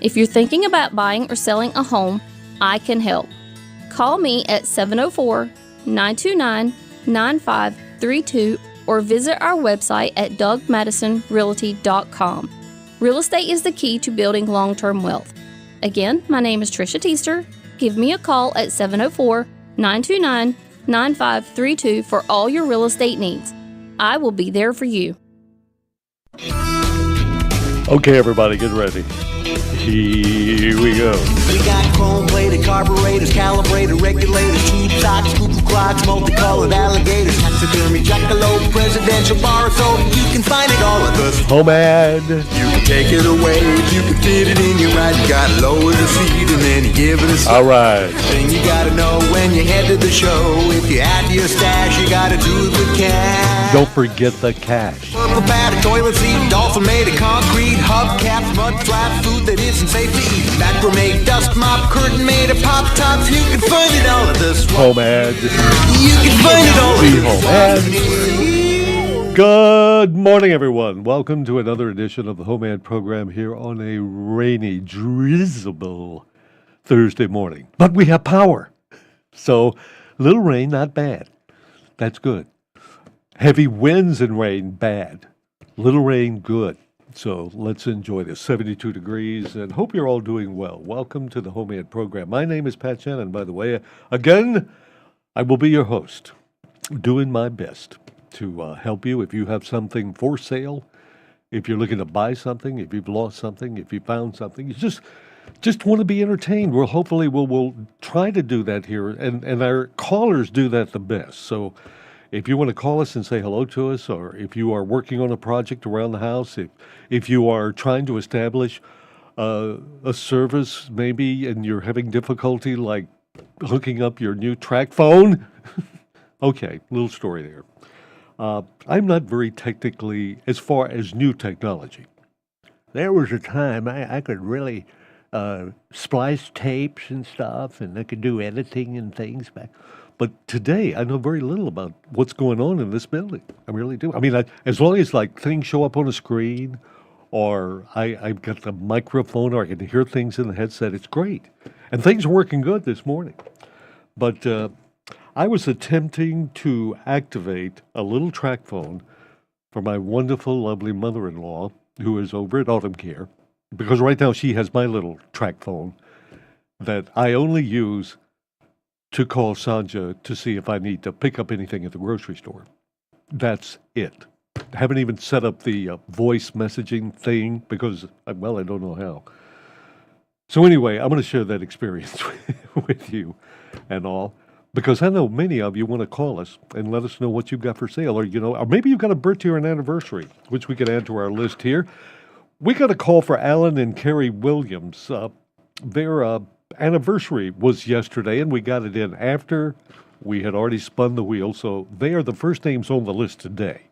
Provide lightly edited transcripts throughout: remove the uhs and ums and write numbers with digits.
If you're thinking about buying or selling a home, I can help. Call me at 704-929-9532 or visit our website at dougmadisonrealty.com. Real estate is the key to building long-term wealth. Again, my name is Trisha Teester. Give me a call at 704-929-9532 for all your real estate needs. I will be there for you. Okay, everybody, get ready. Here we go. We got chrome-plated carburetors, calibrated regulators, tube socks, cuckoo clocks, multicolored alligators, taxidermy, jackalope, presidential bar soap. You can find it all at the HomeAd. You can take it away if you can fit it in your ride. You gotta lower the seat and then you give it a slap. All right. Thing you gotta know when you head to the show. If you add to your stash, you gotta do it with cash. Don't forget the cash. Purple pad, a toilet seat, dolphin made of concrete, hubcaps, mud flat, food that isn't safe to eat. Backroom made, dust mop, curtain made of pop tops. You can find it all at this HomeAd. You can find it all at HomeAd. Good morning, everyone. Welcome to another edition of the HomeAd program here on a rainy, drizzle Thursday morning. But we have power. So, little rain, not bad. That's good. Heavy winds and rain, bad. Little rain, good. So let's enjoy this. 72 degrees, and hope you're all doing well. Welcome to the HomeAd program. My name is Pat Shannon, by the way. Again, I will be your host, doing my best to help you if you have something for sale, if you're looking to buy something, if you've lost something, if you found something. You just want to be entertained. We'll try to do that here, and our callers do that the best. So if you want to call us and say hello to us, or if you are working on a project around the house, if you are trying to establish a service maybe and you're having difficulty like hooking up your new track phone, okay, little story there. I'm not very technically as far as new technology. There was a time I could really splice tapes and stuff, and I could do editing and things back. But today, I know very little about what's going on in this building. I really do. I mean, as long as like things show up on a screen, or I've got the microphone, or I can hear things in the headset, it's great. And things are working good this morning. But I was attempting to activate a little track phone for my wonderful, lovely mother-in-law, who is over at Autumn Care, because right now she has my little track phone that I only use to call Sanja to see if I need to pick up anything at the grocery store. That's it. I haven't even set up the voice messaging thing because, well, I don't know how. So anyway, I'm going to share that experience with you and all, because I know many of you want to call us and let us know what you've got for sale, or or maybe you've got a birthday or an anniversary, which we could add to our list here. We got a call for Alan and Carrie Williams. Their anniversary was yesterday, and we got it in after we had already spun the wheel, so they are the first names on the list today.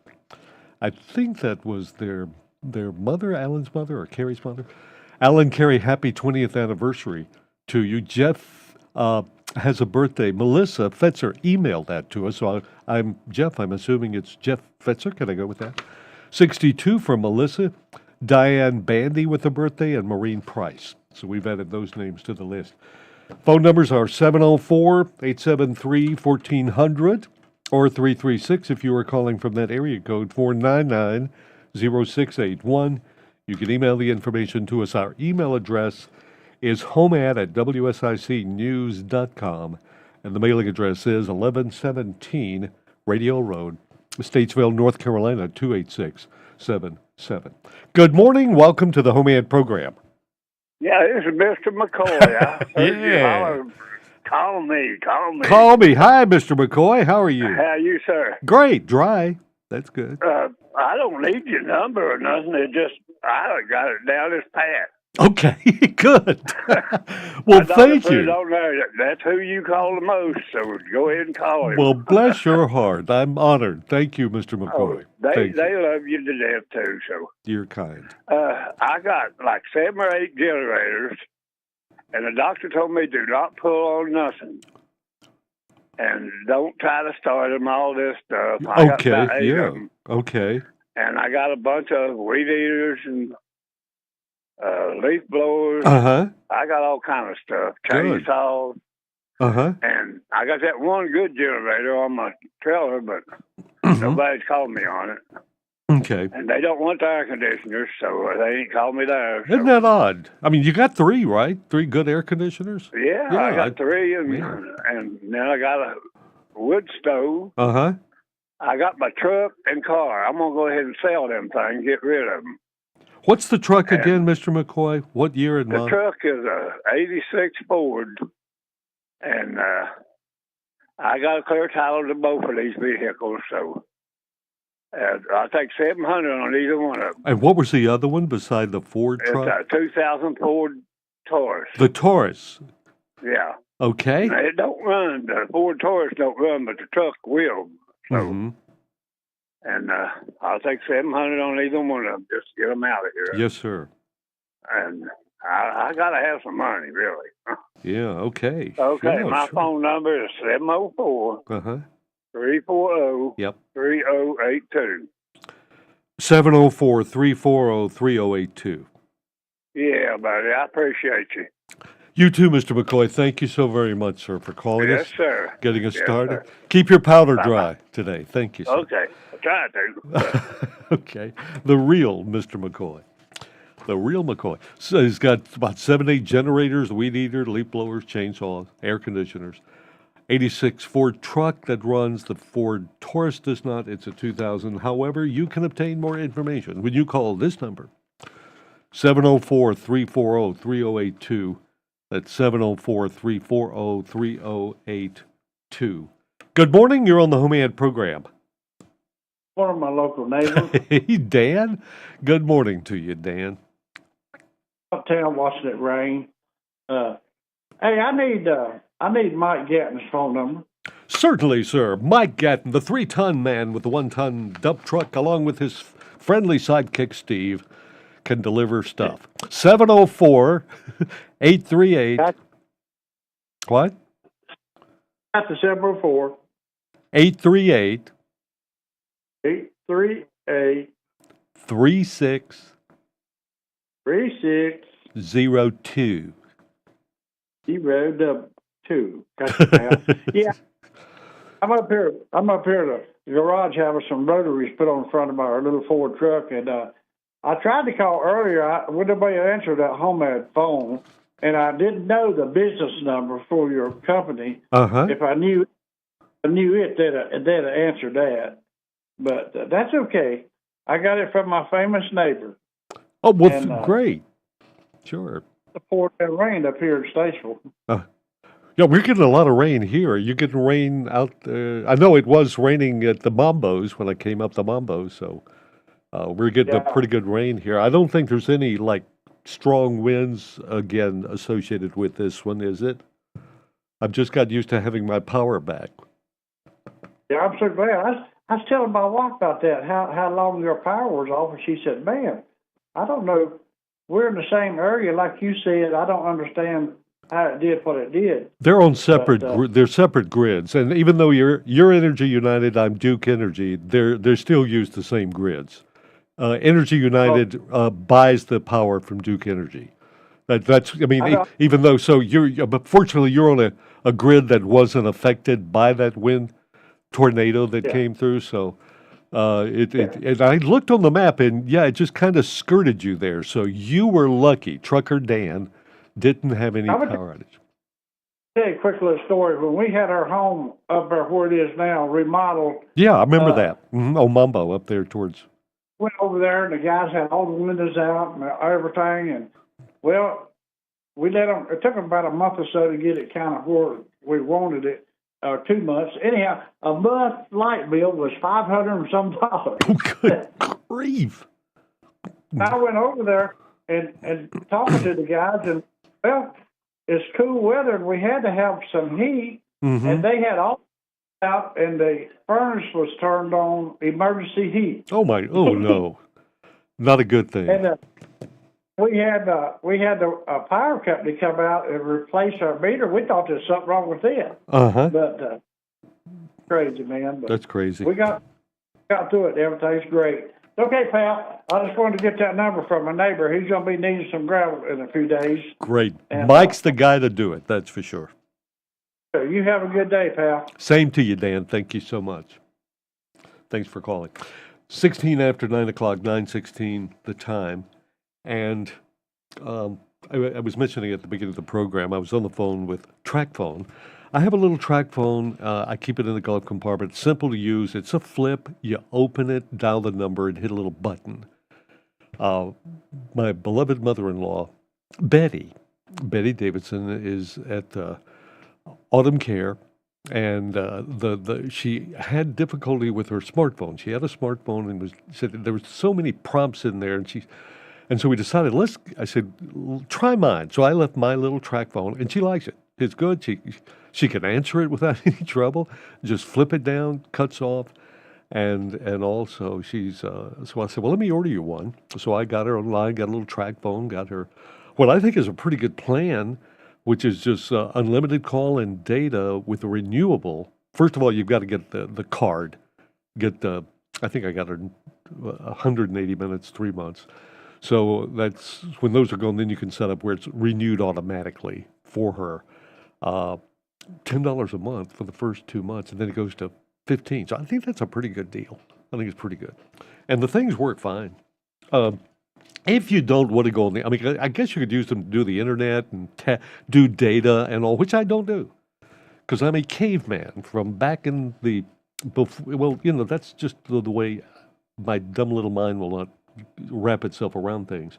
I think that was their mother, Alan's mother, or Carrie's mother. Alan, Carrie, happy 20th anniversary to you. Jeff has a birthday. Melissa Fetzer emailed that to us, so I'm assuming it's Jeff Fetzer. Can I go with that? 62 from Melissa. Diane Bandy with a birthday, and Maureen Price. So we've added those names to the list. Phone numbers are 704-873-1400 or 336 if you are calling from that area code, 499-0681. You can email the information to us. Our email address is homead@wsicnews.com, and the mailing address is 1117 Radio Road, Statesville, North Carolina, 28677. Good morning. Welcome to the HomeAd program. Yeah, this is Mr. McCoy. I heard you holler. Call me. Call me. Hi, Mr. McCoy. How are you? How are you, sir? Great. Dry. That's good. I don't need your number or nothing. I got it down as Pat. Okay, good. Well, thank you. That's who you call the most, so go ahead and call him. Well, bless your heart. I'm honored. Thank you, Mr. McCoy. They love you to death, too. So you're kind. I got like 7 or 8 generators, and the doctor told me do not pull on nothing. And don't try to start them, all this stuff. Okay, yeah. Okay. And I got a bunch of weed eaters and leaf blowers. Uh-huh. I got all kind of stuff. Good. Chainsaws. Uh-huh. And I got that one good generator on my trailer, but nobody's called me on it. Okay. And they don't want the air conditioners, so they ain't called me there. So. Isn't that odd? I mean, you got 3, right? 3 good air conditioners? Yeah, I got 3, and then I got a wood stove. Uh-huh. I got my truck and car. I'm going to go ahead and sell them things, get rid of them. What's the truck again, Mr. McCoy? What year and month? The truck is a 86 Ford, and I got a clear title to both of these vehicles, so I'll take $700 on either one of them. And what was the other one beside the Ford truck? It's a 2000 Ford Taurus. The Taurus. Yeah. Okay. Now, it don't run. The Ford Taurus don't run, but the truck will. So, and I'll take $700 on either one of them just to get them out of here. Yes, sir. And I got to have some money, really. Yeah, okay. Okay, yeah, my sure. phone number is 704 Uh-huh. 340 Yep. 3082. 704-340-3082. Yeah, buddy, I appreciate you. You too, Mr. McCoy. Thank you so very much, sir, for calling Yes, us. sir. Getting us Yes, started. sir. Keep your powder dry today. Thank you, sir. Okay, I'll try to. Okay. The real Mr. McCoy. The real McCoy. So he's got about 7, 8 generators, weed eater, leaf blowers, chainsaws, air conditioners. 86 Ford truck that runs. The Ford Taurus does not. It's a 2000. However, you can obtain more information when you call this number, 704-340-3082. That's 704-340-3082. Good morning. You're on the HomeAd program. One of my local neighbors Hey, Dan. Good morning to you, Dan. uptown watching it rain. Hey, I need Mike Gatton's phone number. Certainly, sir. Mike Gatton, the 3-ton man with the 1-ton dump truck, along with his friendly sidekick, Steve, can deliver stuff. 704-838. What? That's the 704 838 838 3602. 3602. Gotcha. Yeah. I'm up here at the garage having some rotaries put on the front of our little Ford truck, and I tried to call earlier. Nobody answered that HomeAd phone, and I didn't know the business number for your company. Uh-huh. If I knew it, they'd answer that. But that's okay. I got it from my famous neighbor. Oh, well, And, great. Sure. The poured that rain up here in Statesville. Yeah, we're getting a lot of rain here. Are you getting rain out there? I know it was raining at the Mambos when I came up the Mambos, so we're getting a pretty good rain here. I don't think there's any, like, strong winds, again, associated with this one, is it? I've just got used to having my power back. Yeah, I'm so glad. I was telling my wife about that, how long your power was off, and she said, man, I don't know. We're in the same area, like you said. I don't understand how it did what it did. They're on separate. They're separate grids, and even though you're Energy United, I'm Duke Energy. They're still use the same grids. Energy United buys the power from Duke Energy. That's. I mean, even though but fortunately you're on a grid that wasn't affected by that wind tornado that came through. So and I looked on the map, and it just kind of skirted you there. So you were lucky. Trucker Dan didn't have any power outage. Tell you a quick little story. When we had our home up there where it is now, remodeled. Yeah, I remember that. Oh, Mumbo up there towards. Went over there, and the guys had all the windows out and everything. And, well, we let them, it took them about a month or so to get it kind of where we wanted it, or 2 months. Anyhow, a month light bill was $500 and some dollars. Oh, good grief. I went over there and talking to the guys, and, well, it's cool weather, and we had to have some heat, and they had all out, and the furnace was turned on emergency heat. Oh no, not a good thing. And we had the power company come out and replace our meter. We thought there was something wrong with it. But crazy, man. But that's crazy. We got through it. Everything's great. Okay, Pat. I just wanted to get that number from my neighbor. He's going to be needing some gravel in a few days. Great. And, Mike's the guy to do it, that's for sure. You have a good day, pal. Same to you, Dan. Thank you so much. Thanks for calling. 16 after 9 o'clock, 9:16 the time. And I was mentioning at the beginning of the program, I was on the phone with TrackPhone. I have a little TrackPhone. I keep it in the glove compartment. It's simple to use. It's a flip. You open it, dial the number, and hit a little button. My beloved mother-in-law, Betty Davidson, is at Autumn Care, and she had difficulty with her smartphone. She had a smartphone and said there was so many prompts in there, and so we decided I said, try mine. So I left my little TrackPhone, and she likes it. It's good. She can answer it without any trouble. Just flip it down, cuts off, and also she's. So I said, well, let me order you one. So I got her online, got a little TrackPhone, got her what I think is a pretty good plan, which is just unlimited call and data with a renewable. First of all, you've got to get the card. I think I got her 180 minutes, 3 months. So that's when those are gone. Then you can set up where it's renewed automatically for her. $10 a month for the first 2 months, and then it goes to $15. So I think that's a pretty good deal. I think it's pretty good, and the things work fine. If you don't want to go on I guess you could use them to do the internet and do data and all, which I don't do, because I'm a caveman from back in the. Well, that's just the way my dumb little mind will not wrap itself around things.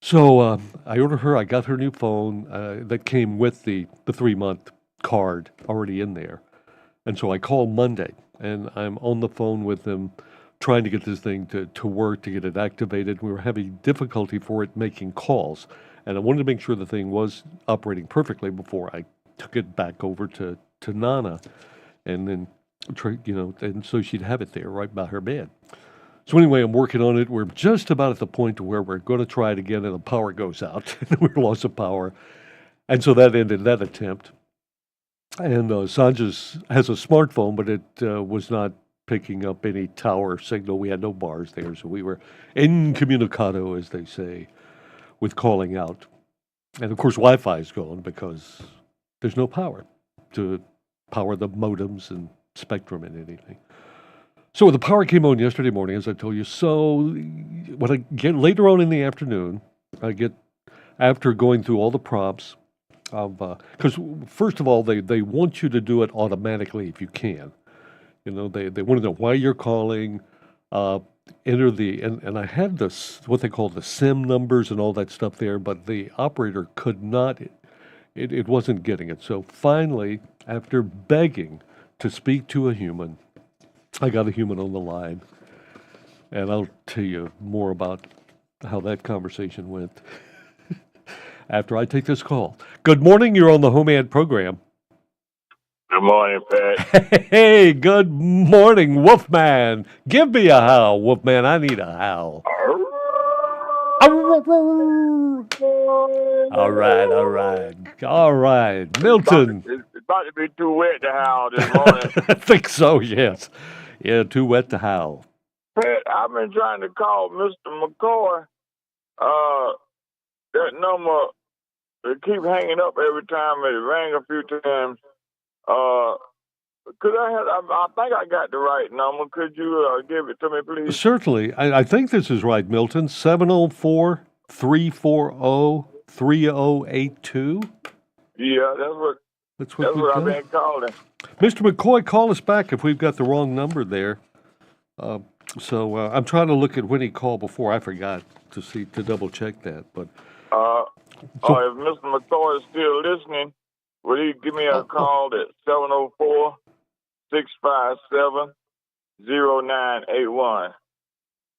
So I ordered her. I got her new phone that came with the 3-month card already in there. And so I called Monday, and I'm on the phone with them trying to get this thing to work, to get it activated. We were having difficulty for it making calls. And I wanted to make sure the thing was operating perfectly before I took it back over to Nana. And then, and so she'd have it there right by her bed. So anyway, I'm working on it. We're just about at the point to where we're going to try it again, and the power goes out. We lost the power. And so that ended that attempt. And Sanja's has a smartphone, but it was not picking up any tower signal. We had no bars there, so we were incommunicado, as they say, with calling out. And of course, Wi-Fi is gone because there's no power to power the modems and Spectrum and anything. So the power came on yesterday morning, as I told you. So when I get later on in the afternoon, after going through all the prompts, because first of all, they want you to do it automatically if you can. They want to know why you're calling, enter and I had what they call the SIM numbers and all that stuff there, but the operator could not, it wasn't getting it. So finally, after begging to speak to a human, I got a human on the line, and I'll tell you more about how that conversation went after I take this call. Good morning. You're on the HomeAd program. Good morning, Pat. Hey, good morning, Wolfman. Give me a howl, Wolfman. I need a howl. All right. Milton. It's about to be too wet to howl this morning. I think so, yes. Yeah, too wet to howl. Pat, I've been trying to call Mr. McCoy. That number, it keep hanging up every time. It rang a few times. I think I got the right number. Could you give it to me, please? Certainly. I think this is right, Milton. 704-340-3082. Yeah, that's what I've been calling. Mr. McCoy, call us back if we've got the wrong number there. So I'm trying to look at when he called before. I forgot to double check that. But if Mr. McCoy is still listening, will he give me a call at 704-657-0981?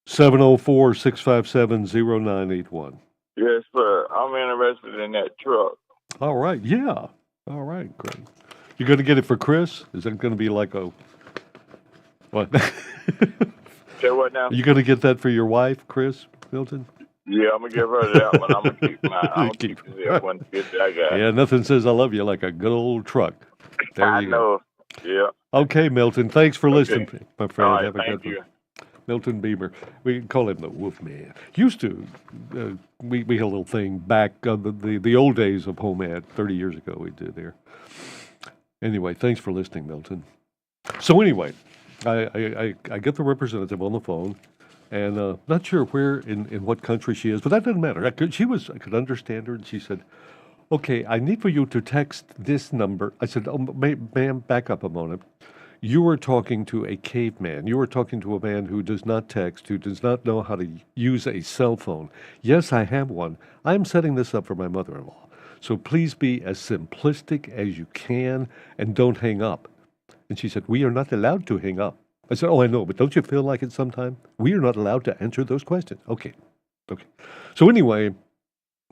704-657-0981. Yes, sir. I'm interested in that truck. All right. Yeah. All right. Great. You're going to get it for Chris? Is that going to be like a what? Say what now? Are you going to get that for your wife, Chris Milton? Yeah, I'm going to give her that one. I'm going to keep mine. I'm going to keep that one. Yeah, nothing says I love you like a good old truck. There you go. Yeah. Okay, Milton. Thanks for listening, my friend. All right, have a thank good you. one. Milton Bieber. We call him the Wolfman. Used to, we had a little thing back the old days of HomeAd 30 years ago we did there. Anyway, thanks for listening, Milton. So anyway, I get the representative on the phone, and not sure where in what country she is, but that doesn't matter. I could understand her, and she said, "Okay, I need for you to text this number." I said, "Oh, ma'am, back up a moment. You were talking to a caveman. You were talking to a man who does not text, who does not know how to use a cell phone. Yes, I have one. I'm setting this up for my mother-in-law. So please be as simplistic as you can and don't hang up." And she said, "We are not allowed to hang up." I said, "Oh, I know, but don't you feel like it sometime? We are not allowed to answer those questions." Okay. So anyway,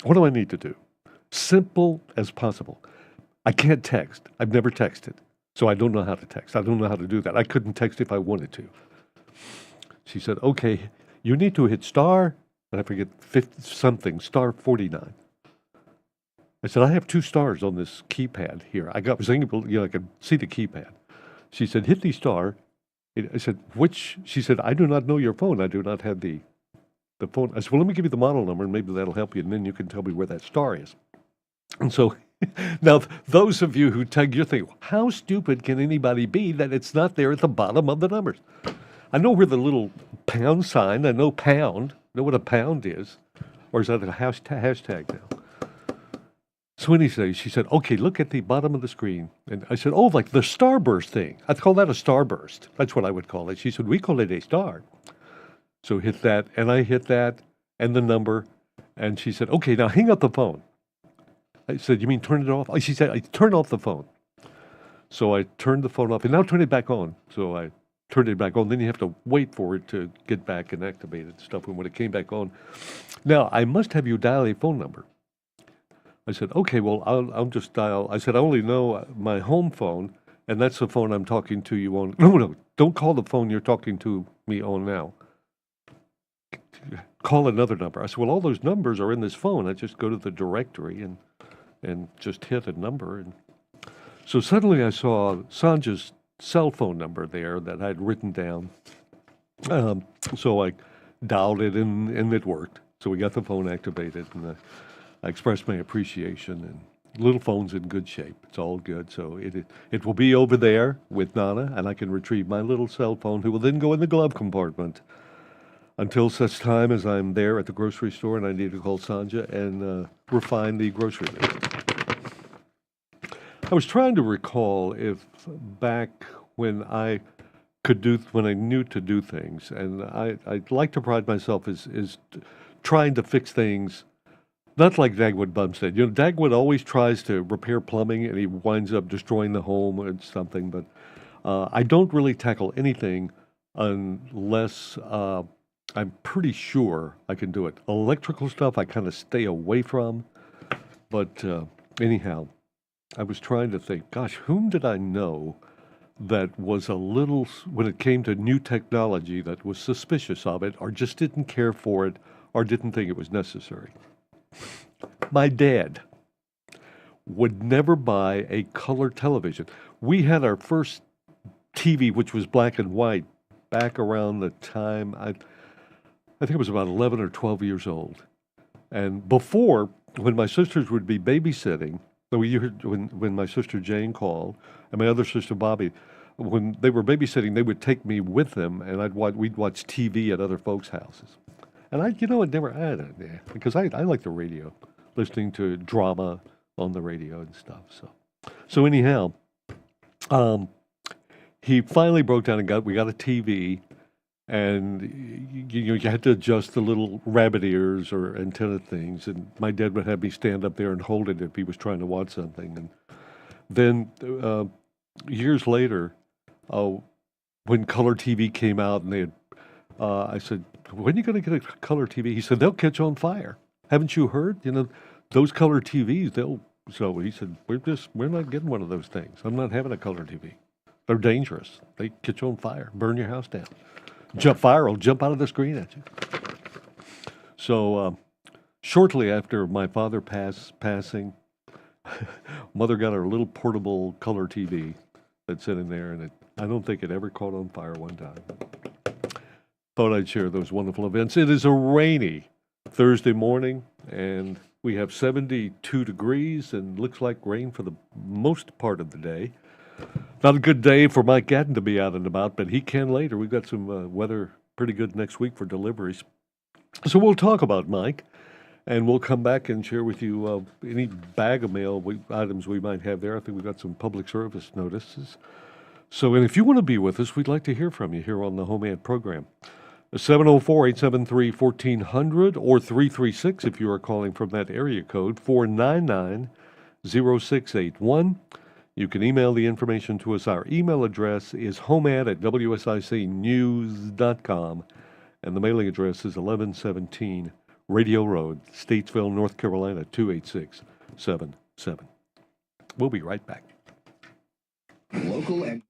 what do I need to do? Simple as possible. I can't text. I've never texted. So I don't know how to text. I don't know how to do that. I couldn't text if I wanted to. She said, "Okay, you need to hit star," and I forget, 50 something, star 49. I said, "I have 2 stars on this keypad here." I was thinking, I could see the keypad. She said, "Hit the star." I said, "Which?" She said, "I do not know your phone. I do not have the phone." I said, "Well, let me give you the model number, and maybe that'll help you, and then you can tell me where that star is." And so now, those of you who tag, you're thinking, how stupid can anybody be that it's not there at the bottom of the numbers? I know where the little pound sign, I know pound, know what a pound is. Or is that a hashtag now? So anyway, she said, "Okay, look at the bottom of the screen." And I said, "Oh, like the starburst thing. I'd call that a starburst. That's what I would call it." She said, "We call it a star." So hit that, and I hit that, and the number. And she said, "Okay, now hang up the phone." I said, "You mean turn it off?" She said, "I turn off the phone." So I turned the phone off, and now turn it back on. So I turned it back on. Then you have to wait for it to get back and activated and stuff. And when it came back on, now I must have you dial a phone number. I said, "Okay, well, I'll just dial." I said, "I only know my home phone, and that's the phone I'm talking to you on." No, don't call the phone you're talking to me on now. Call another number. I said, "Well, all those numbers are in this phone. I just go to the directory and just hit a number." And so suddenly I saw Sanja's cell phone number there that I'd written down. So I dialed it and it worked. So we got the phone activated, and I expressed my appreciation, and little phone's in good shape. It's all good. So it will be over there with Nana, and I can retrieve my little cell phone, who will then go in the glove compartment until such time as I'm there at the grocery store and I need to call Sanja and refine the grocery list. I was trying to recall if back when I knew to do things, and I like to pride myself as trying to fix things, not like Dagwood Bumstead. Dagwood always tries to repair plumbing, and he winds up destroying the home or something, but I don't really tackle anything unless I'm pretty sure I can do it. Electrical stuff I kind of stay away from, but anyhow, I was trying to think, gosh, whom did I know that was a little, when it came to new technology, that was suspicious of it, or just didn't care for it, or didn't think it was necessary? My dad would never buy a color television. We had our first TV, which was black and white, back around the time I think it was about 11 or 12 years old. And before, when my sisters would be babysitting, when my sister Jane called, and my other sister Bobby, when they were babysitting, they would take me with them, and we'd watch TV at other folks' houses. And I never had it, because I like the radio, listening to drama on the radio and stuff. So anyhow, he finally broke down and we got a TV, and you had to adjust the little rabbit ears or antenna things, and my dad would have me stand up there and hold it if he was trying to watch something. And then years later, when color TV came out, and I said, "When are you going to get a color TV?" He said, "They'll catch on fire. Haven't you heard? Those color TVs, they'll." So he said, "We're not getting one of those things. I'm not having a color TV. They're dangerous. They catch on fire, burn your house down. Fire will jump out of the screen at you." So shortly after my father passing, Mother got her little portable color TV that's sitting there, and I don't think it ever caught on fire one time. thought I'd share those wonderful events. It is a rainy Thursday morning, and we have 72 degrees and looks like rain for the most part of the day. Not a good day for Mike Gatton to be out and about, but he can later. We've got some weather pretty good next week for deliveries. So we'll talk about Mike, and we'll come back and share with you any bag of mail items we might have there. I think we've got some public service notices. So, and if you want to be with us, we'd like to hear from you here on the HomeAd program. 704-873-1400 or 336 if you are calling from that area code, 499-0681. You can email the information to us. Our email address is homad@wsicnews.com, and the mailing address is 1117 Radio Road, Statesville, North Carolina, 28677. We'll be right back. Local and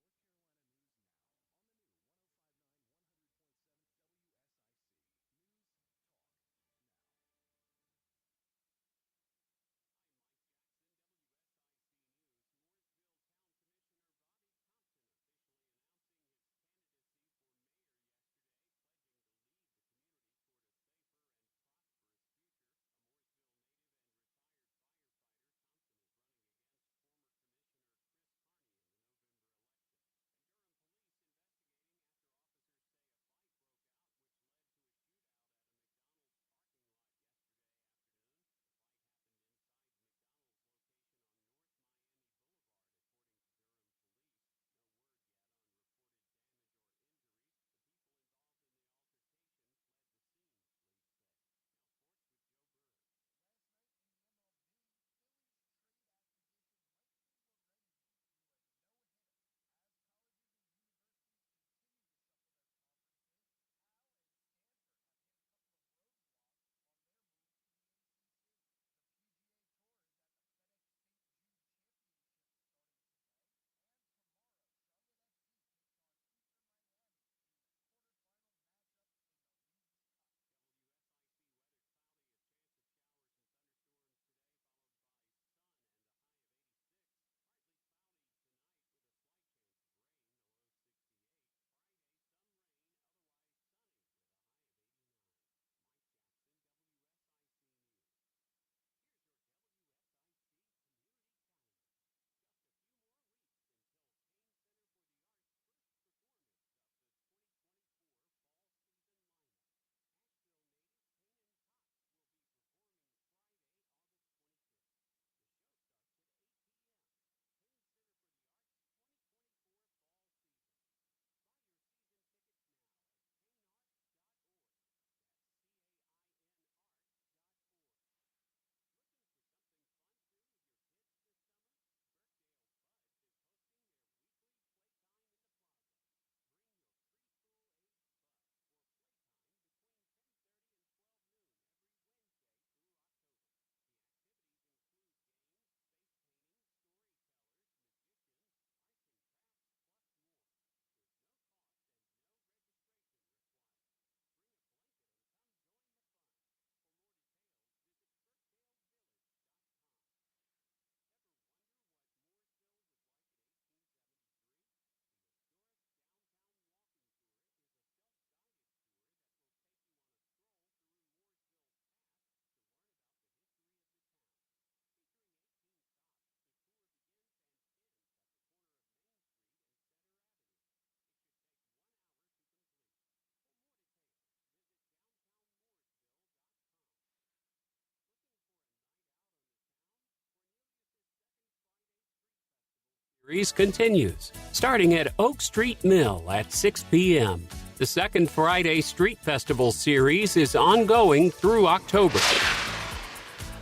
series continues, starting at Oak Street Mill at 6 p.m. The second Friday Street Festival series is ongoing through October.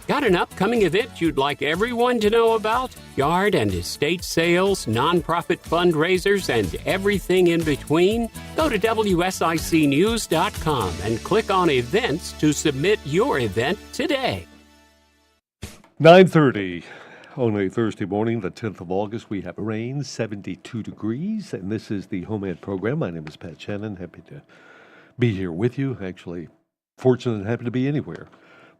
Got an upcoming event you'd like everyone to know about? Yard and estate sales, nonprofit fundraisers, and everything in between? Go to WSICnews.com and click on events to submit your event today. 9:30 on a Thursday morning, the 10th of August. We have rain, 72 degrees, and this is the HomeAd program. My name is Pat Shannon. Happy to be here with you. Actually, fortunate and happy to be anywhere.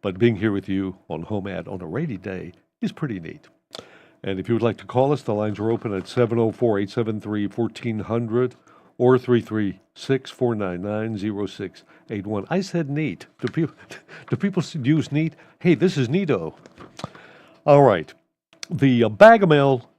But being here with you on HomeAd on a rainy day is pretty neat. And if you would like to call us, the lines are open at 704-873-1400 or 336-499-0681. I said neat. Do people use neat? Hey, this is neato. All right. The bag of mail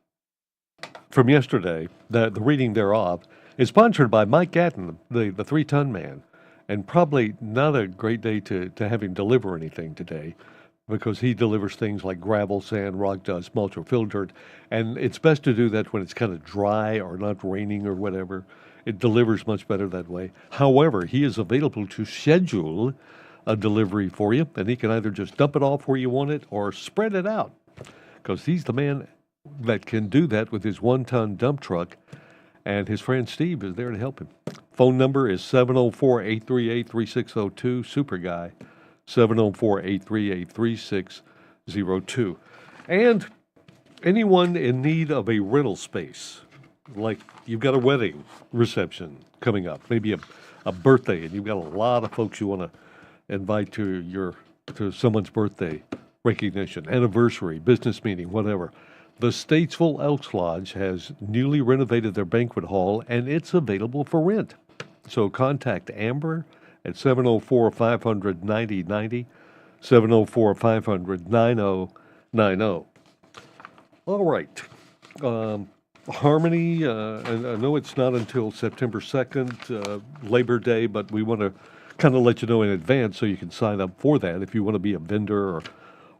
from yesterday, the reading thereof, is sponsored by Mike Gatton, the 3-ton man. And probably not a great day to have him deliver anything today, because he delivers things like gravel, sand, rock dust, mulch, or fill dirt. And it's best to do that when it's kind of dry or not raining or whatever. It delivers much better that way. However, he is available to schedule a delivery for you, and he can either just dump it off where you want it or spread it out, because he's the man that can do that with his 1-ton dump truck, and his friend Steve is there to help him. Phone number is 704-838-3602, Super Guy, 704-838-3602. And anyone in need of a rental space, like you've got a wedding reception coming up, maybe a birthday, and you've got a lot of folks you want to invite to someone's birthday recognition, anniversary, business meeting, whatever. The Statesville Elks Lodge has newly renovated their banquet hall, and it's available for rent. So contact Amber at 704-500-9090, 704-500-9090. All right. Harmony, and I know it's not until September 2nd, Labor Day, but we want to kind of let you know in advance so you can sign up for that if you want to be a vendor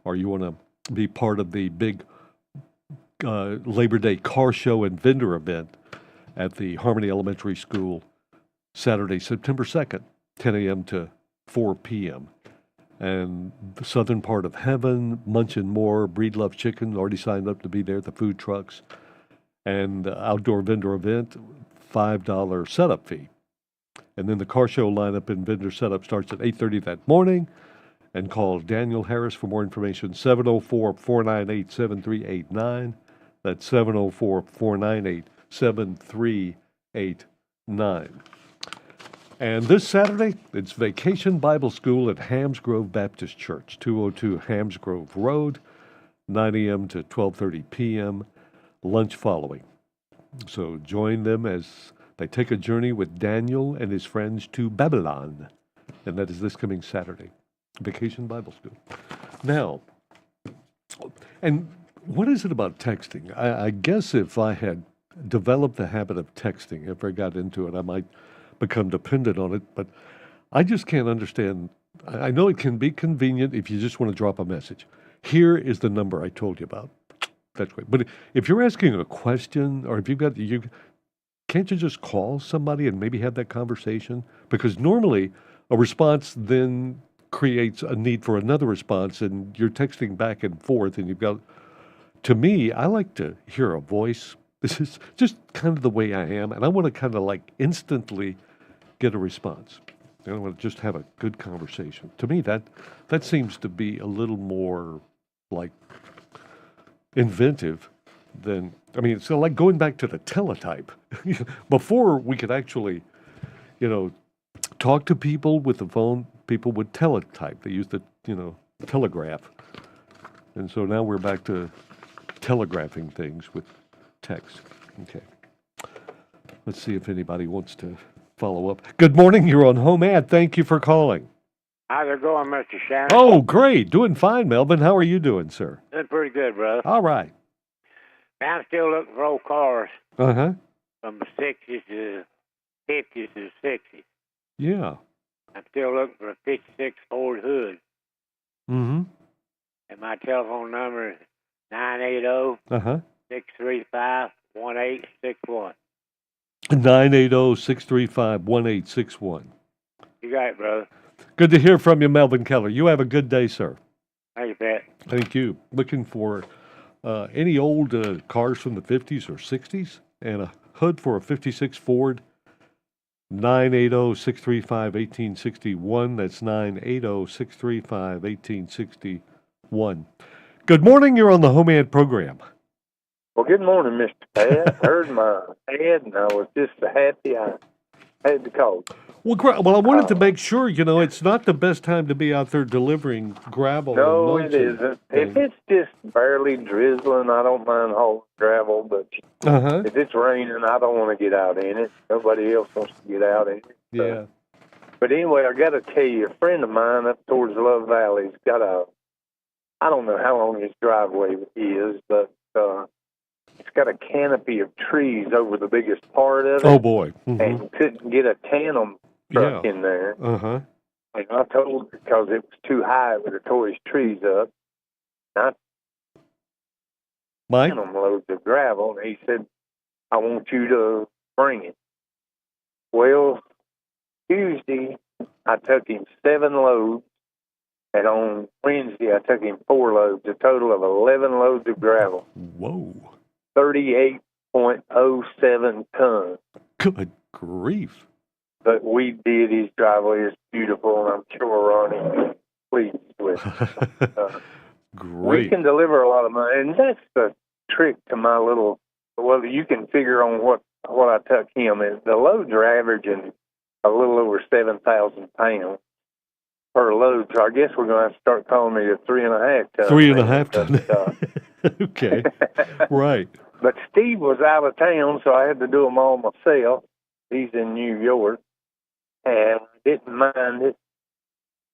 or you want to be part of the big Labor Day car show and vendor event at the Harmony Elementary School, Saturday, September 2nd, 10 a.m. to 4 p.m. And the southern part of heaven, Munch and More, Breed Love Chicken, already signed up to be there, the food trucks, and the outdoor vendor event, $5 setup fee. And then the car show lineup and vendor setup starts at 8:30 that morning. And call Daniel Harris for more information, 704-498-7389. That's 704-498-7389. And this Saturday, it's Vacation Bible School at Hams Grove Baptist Church, 202 Hams Grove Road, 9 a.m. to 12:30 p.m., lunch following. So join them as they take a journey with Daniel and his friends to Babylon. And that is this coming Saturday. Vacation Bible School. Now, and what is it about texting? I guess if I had developed the habit of texting, if I got into it, I might become dependent on it, but I just can't understand. I know it can be convenient if you just want to drop a message. Here is the number I told you about. That's great. But if you're asking a question, or if can't you just call somebody and maybe have that conversation? Because normally a response then creates a need for another response, and you're texting back and forth, and you've got, to me, I like to hear a voice. This is just kind of the way I am, and I want to kind of like instantly get a response. I want to just have a good conversation. To me, that seems to be a little more like inventive than, I mean, it's like going back to the teletype. Before we could actually, talk to people with the phone, people would teletype. They used the, telegraph. And so now we're back to telegraphing things with text. Okay. Let's see if anybody wants to follow up. Good morning. You're on HomeAd. Thank you for calling. How's it going, Mr. Shannon? Oh, great. Doing fine, Melvin. How are you doing, sir? Doing pretty good, brother. All right. Man, I'm still looking for old cars Uh-huh. from the 60s to 50s to 60s. Yeah. I'm still looking for a 56 Ford Hood. Mm-hmm. And my telephone number is 980-635-1861. 980-635-1861. You got it, brother. Good to hear from you, Melvin Keller. You have a good day, sir. Thank you, Pat. Thank you. Looking for any old cars from the 50s or 60s and a hood for a 56 Ford, 980-635-1861. That's 980-635-1861. Good morning. You're on the HomeAd program. Well, good morning, Mr. Pat. I heard my ad, and I was just so happy I had to call. Well, I wanted to make sure, it's not the best time to be out there delivering gravel. No, and it isn't. If it's just barely drizzling, I don't mind hauling gravel, but if it's raining, I don't want to get out in it. Nobody else wants to get out in it. So. Yeah. But anyway, I got to tell you, a friend of mine up towards Love Valley's got I don't know how long his driveway is, but it's got a canopy of trees over the biggest part of it. Oh, boy. And couldn't get a tandem truck in there. Uh-huh. And I told him because it was too high, it would have tore his trees up. Mike? Tandem loads of gravel, and he said, I want you to bring it. Well, Tuesday, I took him 7 loads, and on Wednesday, I took him 4 loads, a total of 11 loads of gravel. Whoa. 38.07 tons. Good grief. But we did. His driveway is beautiful, and I'm sure Ronnie is pleased with it. Great. We can deliver a lot of money, and that's the trick to my little, well, you can figure on what I took him. The loads are averaging a little over 7,000 pounds per load, so I guess we're going to have to start calling it a 3.5 ton. 3.5 ton. Okay. Right. But Steve was out of town, so I had to do them all myself. He's in New York, and I didn't mind it.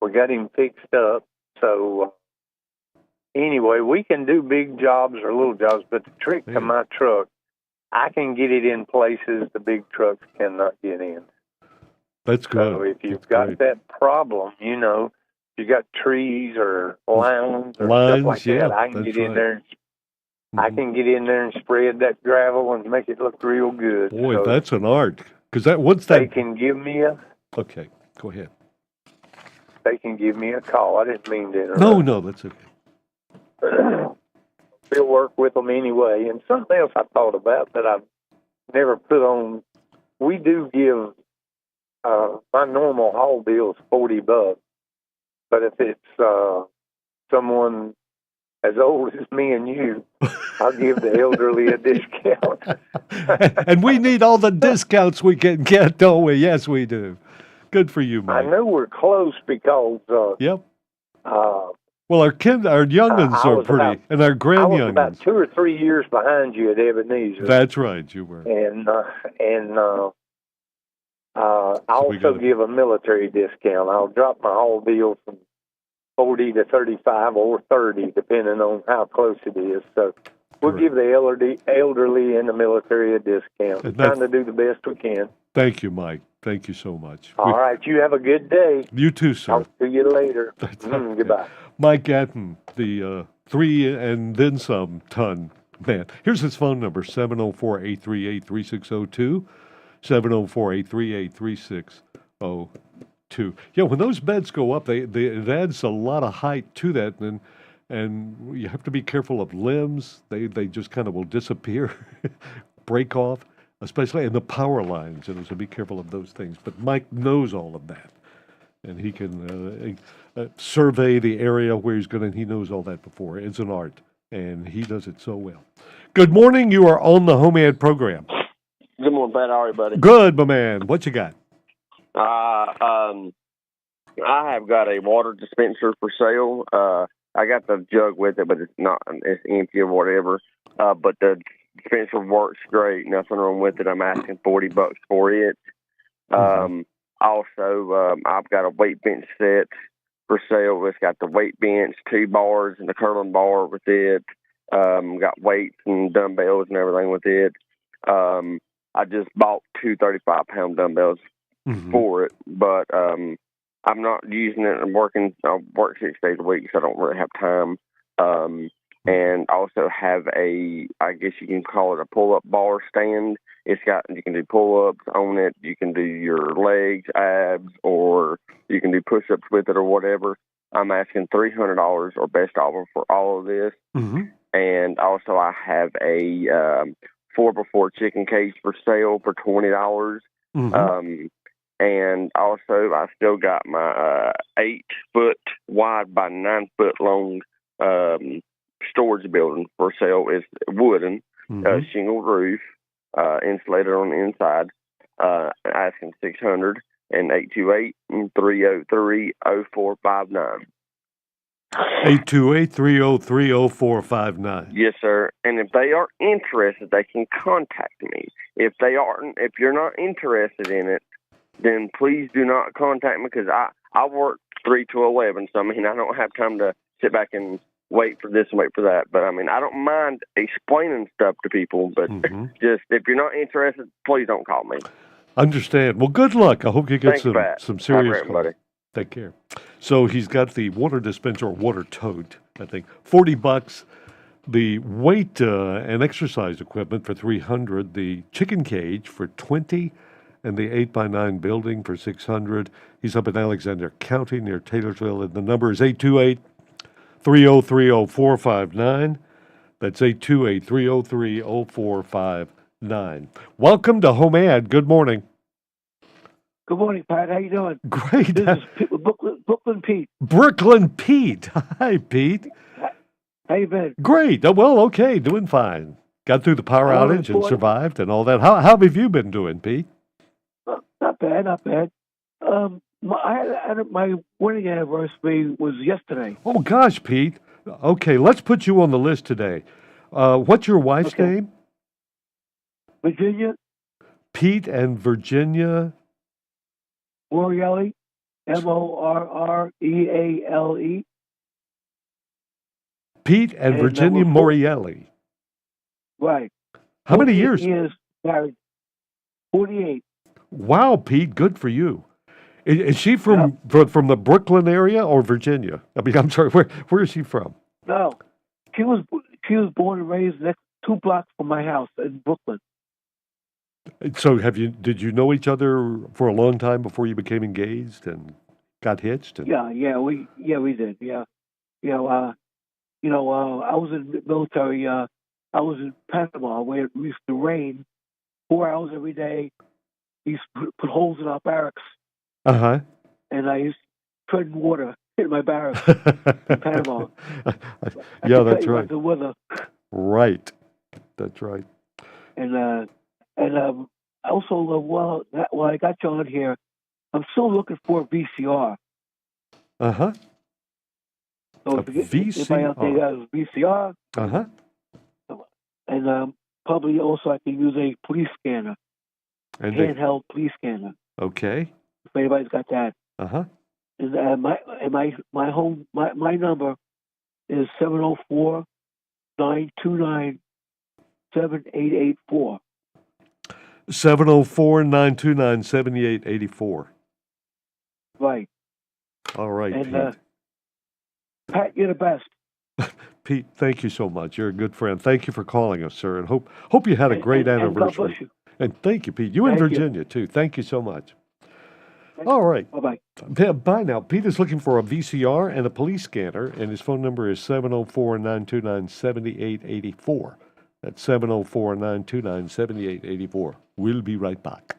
We got him fixed up. So anyway, we can do big jobs or little jobs, but the trick to my truck, I can get it in places the big trucks cannot get in. That's good. So if you've got that problem, if you got trees or lines or stuff like that, I can get in there. I can get in there and spread that gravel and make it look real good. Boy, so that's an art. Because they can give me Okay, go ahead. They can give me a call. I didn't mean to interrupt. No, that's okay. We'll work with them anyway. And something else I thought about that I've never put on. We do give my normal haul bill is $40, but if it's someone as old as me and you, I'll give the elderly a discount. And we need all the discounts we can get, don't we? Yes, we do. Good for you, Mike. I know we're close because yep. Well, our youngins are pretty, and our grand-youngins. I was about 2 or 3 years behind you at Ebenezer. That's right, you were. And I also give a military discount. I'll drop my haul bill from 40 to 35 or 30, depending on how close it is. So we'll give the elderly and the military a discount. We're trying to do the best we can. Thank you, Mike. Thank you so much. All right. You have a good day. You too, sir. I'll see you later. Goodbye. Mike Gatton, the 3 and then some ton man. Here's his phone number, 704-838-3602, 704-838-3602. Yeah, when those beds go up, it adds a lot of height to that, and you have to be careful of limbs. They just kind of will disappear, break off, especially in the power lines. So be careful of those things. But Mike knows all of that, and he can survey the area where he knows all that before. It's an art, and he does it so well. Good morning. You are on the HomeAd program. Good morning, Pat. How are you, buddy? Good, my man. What you got? I have got a water dispenser for sale. I got the jug with it, but it's empty or whatever. But the dispenser works great. Nothing wrong with it. I'm asking $40 for it. Also, I've got a weight bench set for sale. It's got the weight bench, 2 bars, and the curling bar with it. Got weights and dumbbells and everything with it. I just bought 2 35-pound dumbbells for it, but I'm not using it. I work 6 days a week, so I don't really have time. And also have I guess you can call it a pull-up bar stand. You can do pull-ups on it. You can do your legs, abs, or you can do push-ups with it or whatever. I'm asking $300 or best offer for all of this. And also I have a 4x4 chicken cage for sale for $20. And also I still got my 8-foot wide by 9-foot long storage building for sale. It's wooden, shingle roof, insulated on the inside. Asking $600. and 828-303-0459. 828-303-0459. Yes, sir. And if they are interested, they can contact me. If you're not interested in it, then please do not contact me, because I work 3 to 11. So, I mean, I don't have time to sit back and wait for this and wait for that. But, I mean, I don't mind explaining stuff to people, but just if you're not interested, please don't call me. Understand. Well, good luck. I hope you get some serious calls. Buddy. Take care. So he's got the water dispenser or water tote, I think, $40. The weight and exercise equipment for $300. The chicken cage for $20, and the 8x9 building for $600. He's up in Alexander County near Taylorsville, and the number is 828-303-0459. That's 828-303-0459. Welcome to HomeAd. Good morning. Good morning, Pat. How you doing? Great. This is Brooklyn Pete. Brooklyn Pete. Hi, Pete. How you been? Great. Oh, well, okay. Doing fine. Got through the power outage and survived and all that. How have you been doing, Pete? Not bad, not bad. My wedding anniversary was yesterday. Oh, gosh, Pete. Okay, let's put you on the list today. What's your wife's name? Virginia. Pete and Virginia. Morreale. Morreale. Pete and Virginia Morreale. Right. How many years? Years married. 48. Wow, Pete, good for you. Is she from the Brooklyn area or Virginia? I mean, I'm sorry, where is she from? No, she was born and raised next 2 blocks from my house in Brooklyn. So did you know each other for a long time before you became engaged and got hitched? Yeah, we did. Yeah, I was in the military. I was in Panama where it used to rain 4 hours every day. We used to put holes in our barracks. Uh-huh. And I used to tread in water in my barracks in Panama. Yeah, that's right. The weather. Right. That's right. And also, while I got you on here, I'm still looking for a VCR. Uh-huh. So if anybody out there has a VCR, uh-huh. And probably also I can use a police scanner, handheld police scanner. Okay. If anybody's got that. Uh-huh. And my number is 704-929-7884. 704-929-7884. Right. All right, and, Pete. Pat, you're the best. Pete, thank you so much. You're a good friend. Thank you for calling us, sir, and hope you had a great anniversary. God bless you. And thank you, Pete. You in Virginia, too. Thank you so much. All right. Bye-bye. Bye now. Pete is looking for a VCR and a police scanner, and his phone number is 704-929-7884. That's 704-929-7884. We'll be right back.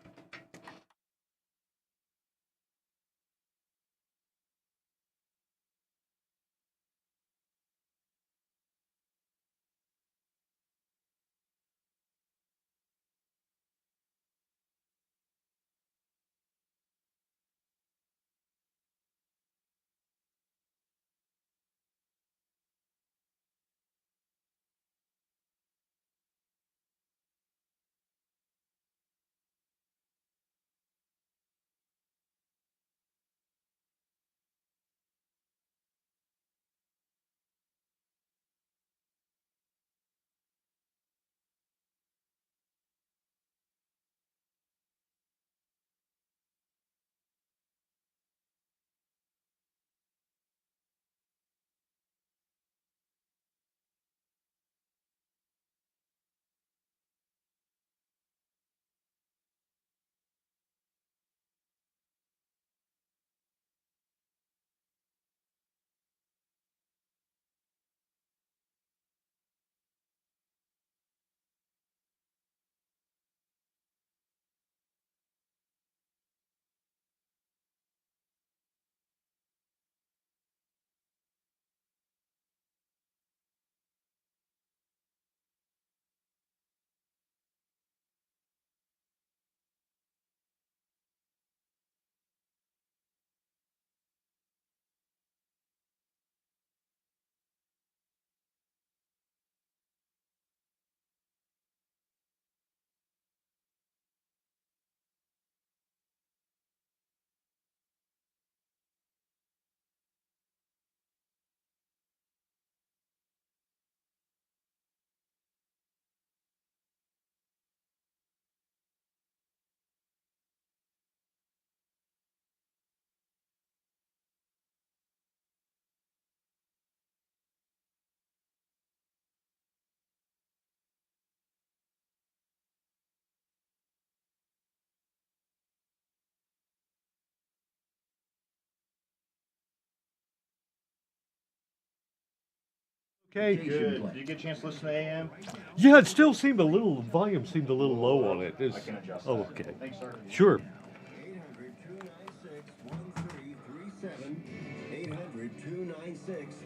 Okay. Good. Did you get a chance to listen to AM? Yeah, it still seemed volume seemed a little low on it. I can adjust that. Okay. Thanks, sir. Sure.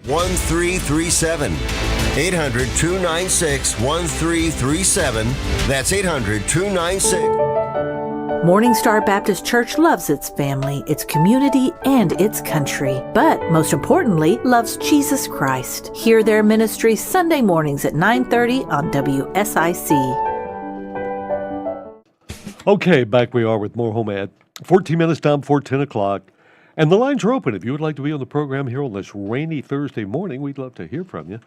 1337. 800-296-1337. That's 800-296. Morning Star Baptist Church loves its family, its community, and its country, but most importantly, loves Jesus Christ. Hear their ministry Sunday mornings at 9:30 on WSIC. Okay, back we are with more HomeAd. 14 minutes down before 10 o'clock. And the lines are open. If you would like to be on the program here on this rainy Thursday morning, we'd love to hear from you.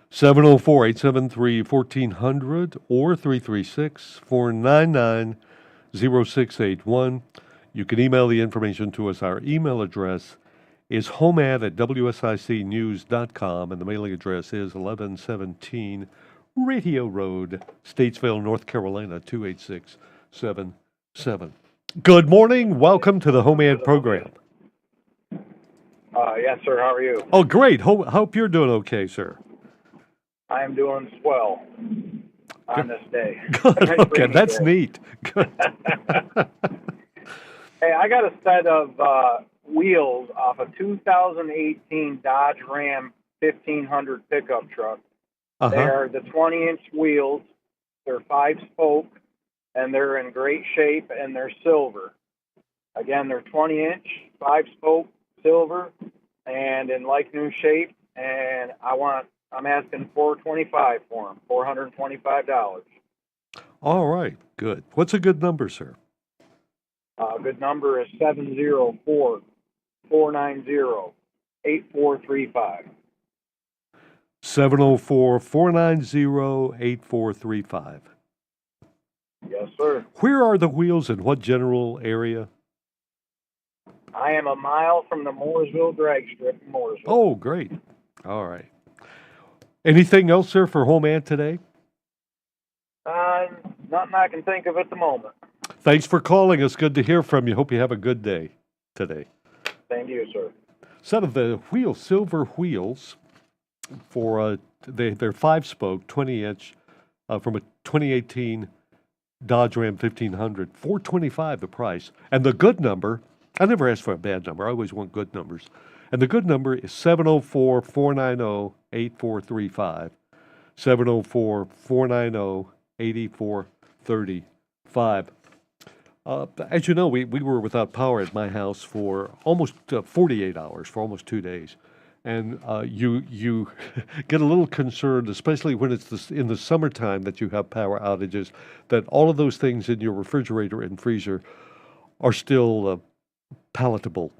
704-873-1400 or 336-499-0681. You can email the information to us. Our email address is homad@wsicnews.com, and the mailing address is 1117 Radio Road, Statesville, North Carolina, 28677. Good morning. Welcome to the HomeAd program. Yes, sir. How are you? Oh, great. Hope you're doing okay, sir. I am doing swell on this day. Good. Okay, that's neat. Good. Hey, I got a set of wheels off a 2018 Dodge Ram 1500 pickup truck. Uh-huh. They're the 20-inch wheels. They're 5-spoke, and they're in great shape, and they're silver. Again, they're 20-inch, 5-spoke, silver, and in like new shape. And I'm asking $425 for them, $425. All right, good. What's a good number, sir? Good number is 704-490-8435. 704-490-8435. Yes, sir. Where are the wheels in what general area? I am a mile from the Mooresville drag strip in Mooresville. Oh, great. All right. Anything else, sir, for HomeAd today? Nothing I can think of at the moment. Thanks for calling us. Good to hear from you. Hope you have a good day today. Thank you, sir. Set of the silver wheels for they're 5-spoke, 20-inch from a 2018 Dodge Ram 1500. $425 the price. And the good number, I never ask for a bad number. I always want good numbers. And the good number is 704-490-8435. 704-490-8435. As you know, we were without power at my house for almost 48 hours, for almost 2 days. And you get a little concerned, especially when it's in the summertime that you have power outages, that all of those things in your refrigerator and freezer are still palatable,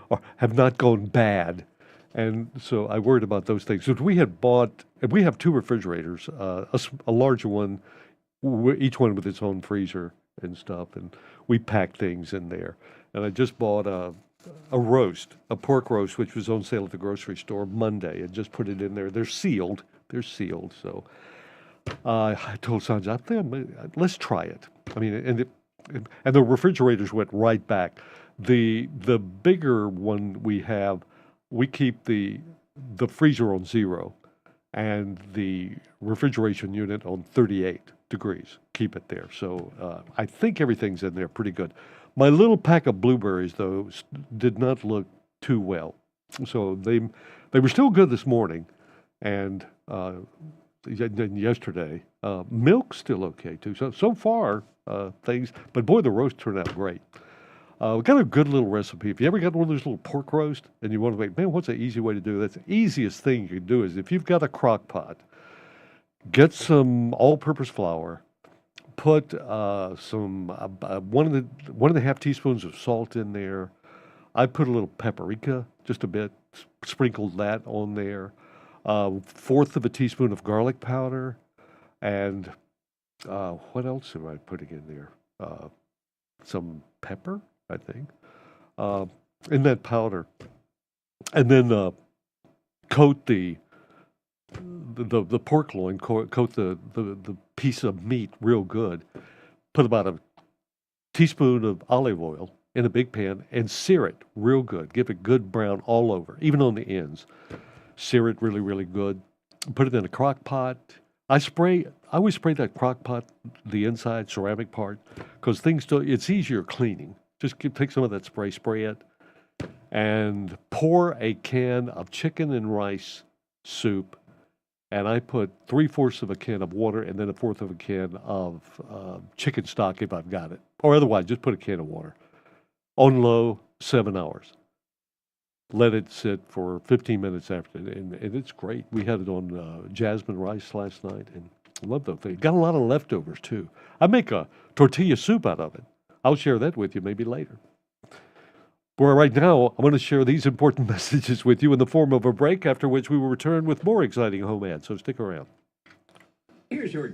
or have not gone bad. And so I worried about those things. So we had bought, and we have 2 refrigerators, a larger one, each one with its own freezer and stuff, and we packed things in there. And I just bought a pork roast, which was on sale at the grocery store Monday, and just put it in there. They're sealed. So I told Sanjay, let's try it. I mean, and the refrigerators went right back. The bigger one we have, we keep the freezer on 0 and the refrigeration unit on 38 degrees. Keep it there. So I think everything's in there pretty good. My little pack of blueberries, though, did not look too well. So they were still good this morning, and yesterday. Milk's still okay, too. So far, things, but boy, the roast turned out great. We got a good little recipe. If you ever got one of those little pork roast and you want to make, man, what's the easy way to do that? The easiest thing you can do is if you've got a crock pot, get some all-purpose flour, put some 1.5 teaspoons of salt in there. I put a little paprika, just a bit, sprinkled that on there. 1/4 of a teaspoon of garlic powder, and what else am I putting in there? Some pepper, I think, in that powder, and then coat the pork loin, coat the piece of meat real good. Put about a teaspoon of olive oil in a big pan and sear it real good. Give it good brown all over, even on the ends. sear it really, really good, put it in a crock pot. I always spray that crock pot, the inside ceramic part, because it's easier cleaning. Just take some of that spray it, and pour a can of chicken and rice soup. And I put 3/4 of a can of water and then 1/4 of a can of chicken stock if I've got it. Or otherwise, just put a can of water. On low, 7 hours. Let it sit for 15 minutes after, and it's great. We had it on jasmine rice last night, and I love those things. Got a lot of leftovers, too. I make a tortilla soup out of it. I'll share that with you maybe later. For right now, I'm going to share these important messages with you in the form of a break, after which we will return with more exciting home ads, so stick around. Here's your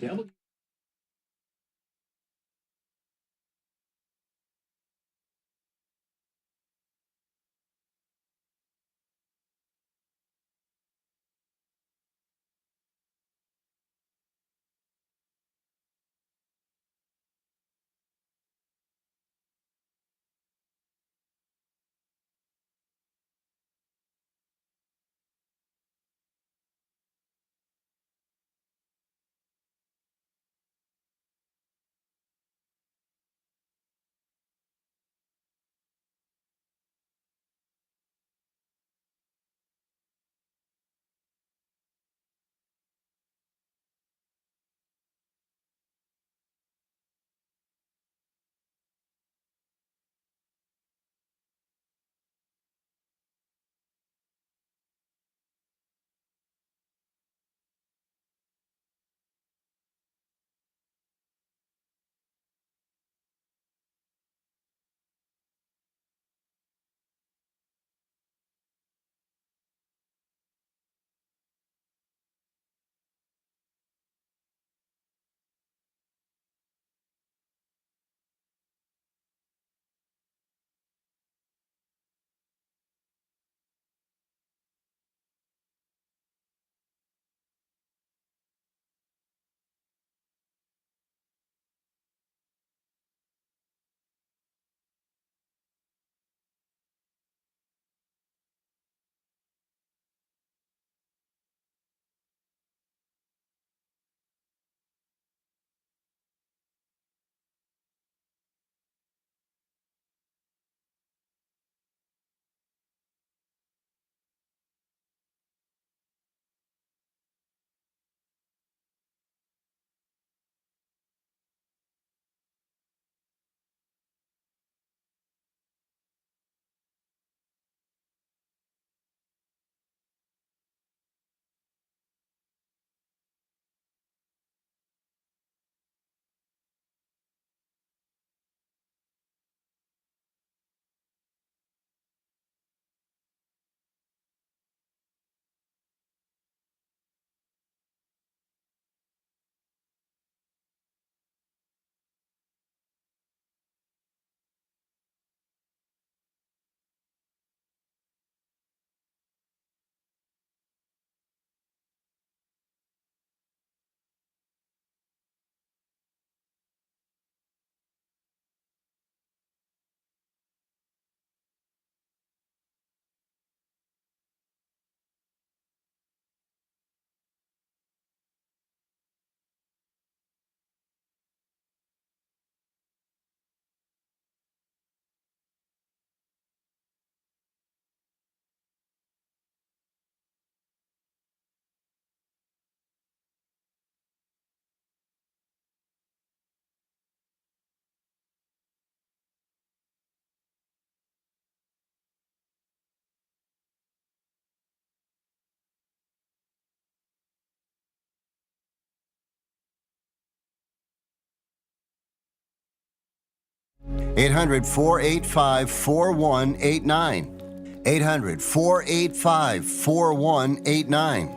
(800-485-4189). 800-485-4189.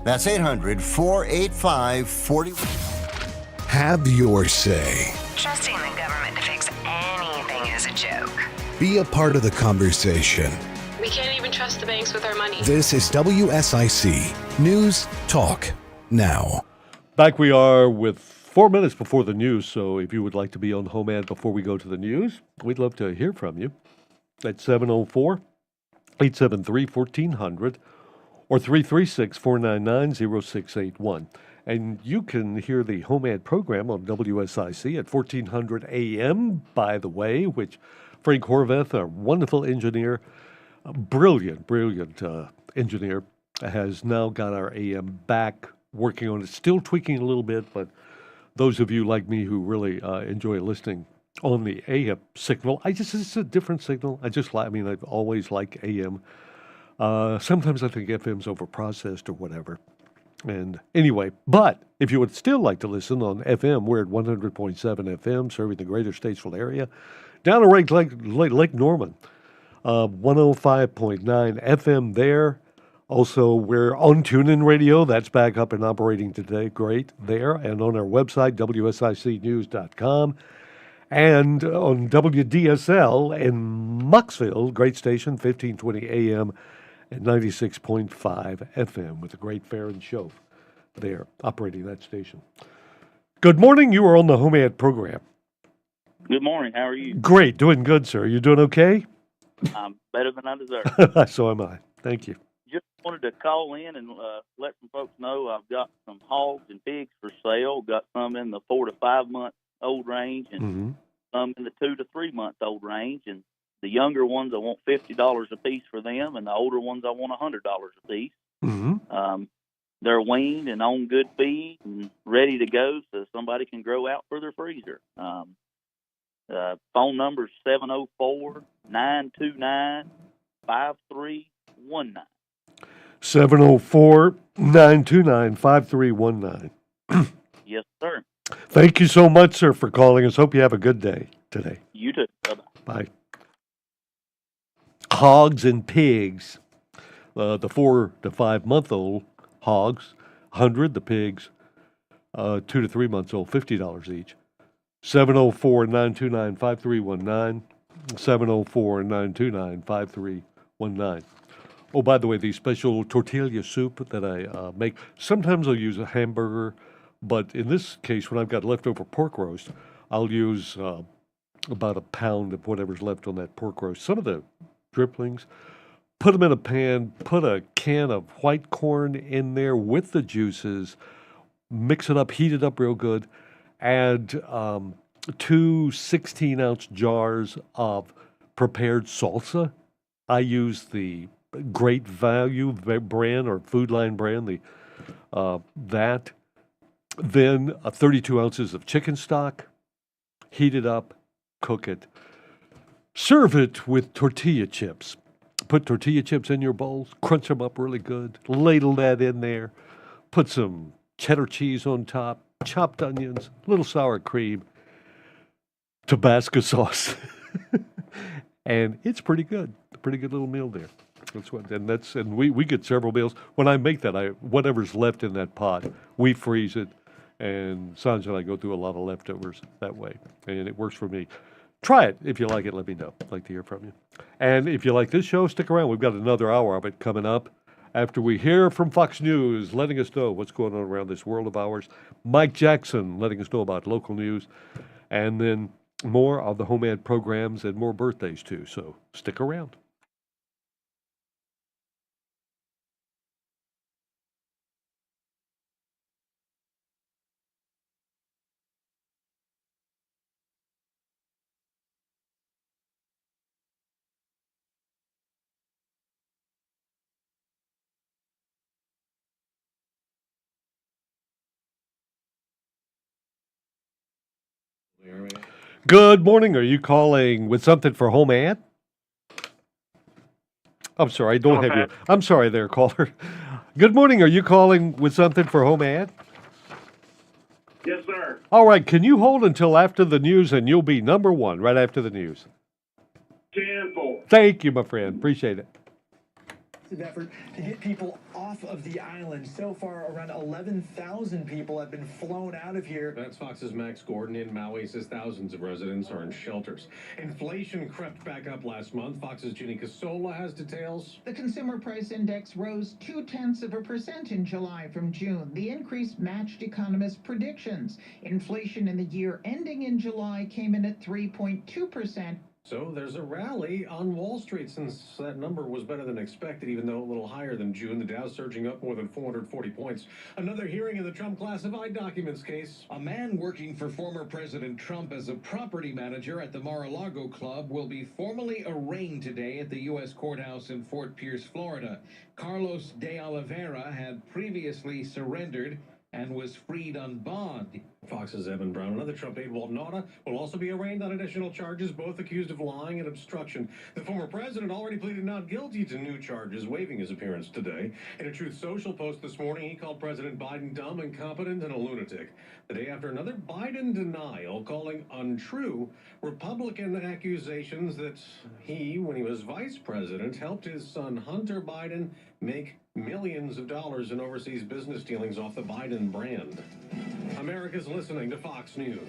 That's 800-485-4189. Have your say. Trusting the government to fix anything is a joke. Be a part of the conversation. We can't even trust the banks with our money. This is WSIC News Talk Now. Back we are with 4 minutes before the news, so if you would like to be on HomeAd before we go to the news, we'd love to hear from you at 704-873-1400, or 336-499-0681. And you can hear the HomeAd program on WSIC at 1400 AM, by the way, which Frank Horvath, a wonderful engineer, a brilliant engineer, has now got our AM back working on it, still tweaking a little bit, but those of you like me who really enjoy listening on the AM signal, it's a different signal. I've always liked AM. Sometimes I think FM's overprocessed or whatever. And anyway, but if you would still like to listen on FM, we're at 100.7 FM, serving the greater Statesville area, down to Lake Norman, 105.9 FM there. Also, we're on TuneIn Radio. That's back up and operating today. Great there. And on our website, WSICnews.com. And on WDSL in Mucksville, great station, 1520 AM and 96.5 FM with a great Farron show there operating that station. Good morning. You are on the HomeAd program. Good morning. How are you? Great. Doing good, sir. You doing okay? I'm better than I deserve. So am I. Thank you. Just wanted to call in and let some folks know I've got some hogs and pigs for sale. Got some in the 4 to 5 month old range and some in the 2 to 3 month old range. And the younger ones, I want $50 a piece for them, and the older ones, I want $100 a piece. They're weaned and on good feed and ready to go, so somebody can grow out for their freezer. Phone number is 704-929-5319. 704-929-5319. Yes, sir. Thank you so much, sir, for calling us. Hope you have a good day today. You too. Bye-bye. Bye. Hogs and pigs. The 4 to 5 month old hogs, 100. The pigs, 2 to 3 months old, $50 each. 704-929-5319. 704-929-5319. Oh, by the way, the special tortilla soup that I make, sometimes I'll use a hamburger, but in this case, when I've got leftover pork roast, I'll use about a pound of whatever's left on that pork roast. Some of the driplings, put them in a pan, put a can of white corn in there with the juices, mix it up, heat it up real good, add 2 16-ounce jars of prepared salsa. I use the Great Value brand or Food Line brand, that. Then 32 ounces of chicken stock, heat it up, cook it. Serve it with tortilla chips. Put tortilla chips in your bowls, crunch them up really good, ladle that in there, put some cheddar cheese on top, chopped onions, little sour cream, Tabasco sauce. And it's pretty good. A pretty good little meal there. And we get several meals. When I make that, whatever's left in that pot, we freeze it, and Sanja and I go through a lot of leftovers that way, and it works for me. Try it. If you like it, let me know. I'd like to hear from you. And if you like this show, stick around. We've got another hour of it coming up after we hear from Fox News, letting us know what's going on around this world of ours. Mike Jackson letting us know about local news, and then more of the HomeAd programs and more birthdays too. So stick around. Good morning. Are you calling with something for HomeAd? I'm sorry, I don't have you. I'm sorry there, caller. Good morning. Are you calling with something for HomeAd? Yes, sir. All right. Can you hold until after the news, and you'll be number one right after the news? 10-4. Thank you, my friend. Appreciate it. Effort to get people off of the island. So far, around 11,000 people have been flown out of here. That's Fox's Max Gordon in Maui says thousands of residents are in shelters. Inflation crept back up last month. Fox's Ginny Casola has details. The consumer price index rose 0.2% in July from June. The increase matched economists' predictions. Inflation in the year ending in July came in at 3.2%. So there's a rally on Wall Street since that number was better than expected, even though a little higher than June. The Dow surging up more than 440 points. Another hearing in the Trump classified documents case. A man working for former President Trump as a property manager at the Mar-a-Lago Club will be formally arraigned today at the U.S. courthouse in Fort Pierce, Florida. Carlos de Oliveira had previously surrendered and was freed on bond. Fox's Evan Brown. Another Trump aide, Walt Nauta, will also be arraigned on additional charges, both accused of lying and obstruction. The former president already pleaded not guilty to new charges, waiving his appearance today. In a Truth Social post this morning, he called President Biden dumb, incompetent, and a lunatic. The day after another Biden denial, calling untrue Republican accusations that he, when he was vice president, helped his son Hunter Biden make millions of dollars in overseas business dealings off the Biden brand. America's listening to Fox News.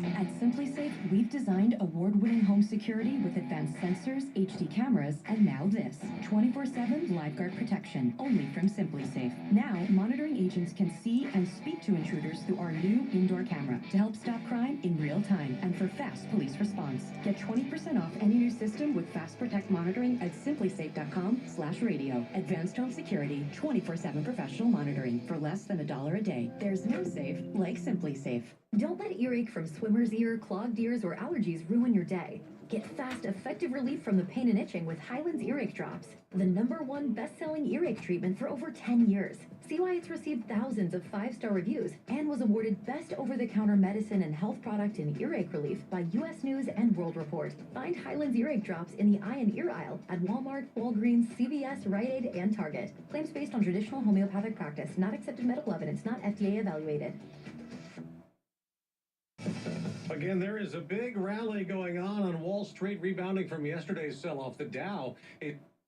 At SimpliSafe, we've designed award-winning home security with advanced sensors, HD cameras, and now this, 24/7 lifeguard protection, only from SimpliSafe. Now, monitoring agents can see and speak to intruders through our new indoor camera to help stop crime in real time and for fast police response. Get 20% off any new system with Fast Protect monitoring at simplisafe.com/radio. Advanced home security, 24/7 professional monitoring for less than $1 a day. There's no safe like SimpliSafe. Don't let earache from swimmer's ear, clogged ears, or allergies ruin your day. Get fast, effective relief from the pain and itching with Hyland's Earache Drops, the #1 best-selling earache treatment for over 10 years. See why it's received thousands of 5-star reviews and was awarded Best Over-the-Counter Medicine and Health Product in Earache Relief by U.S. News and World Report. Find Hyland's Earache Drops in the eye and ear aisle at Walmart, Walgreens, CVS, Rite Aid, and Target. Claims based on traditional homeopathic practice, not accepted medical evidence, not FDA evaluated. Again, there is a big rally going on Wall Street, rebounding from yesterday's sell-off. The Dow,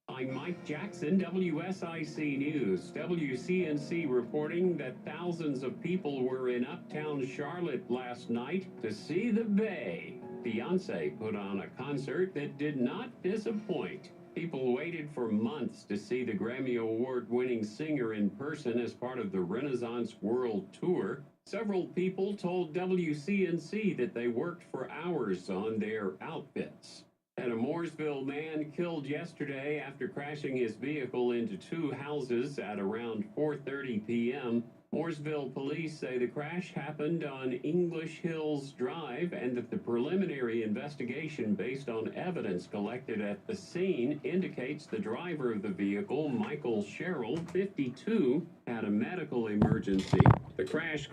I'm Mike Jackson, WSIC News. WCNC reporting that thousands of people were in uptown Charlotte last night to see the Bay. Beyoncé put on a concert that did not disappoint. People waited for months to see the Grammy Award-winning singer in person as part of the Renaissance World Tour. Several people told WCNC that they worked for hours on their outfits. And a Mooresville man killed yesterday after crashing his vehicle into 2 houses at around 4:30 p.m. Mooresville police say the crash happened on English Hills Drive and that the preliminary investigation based on evidence collected at the scene indicates the driver of the vehicle, Michael Sherrill, 52, had a medical emergency. The crash...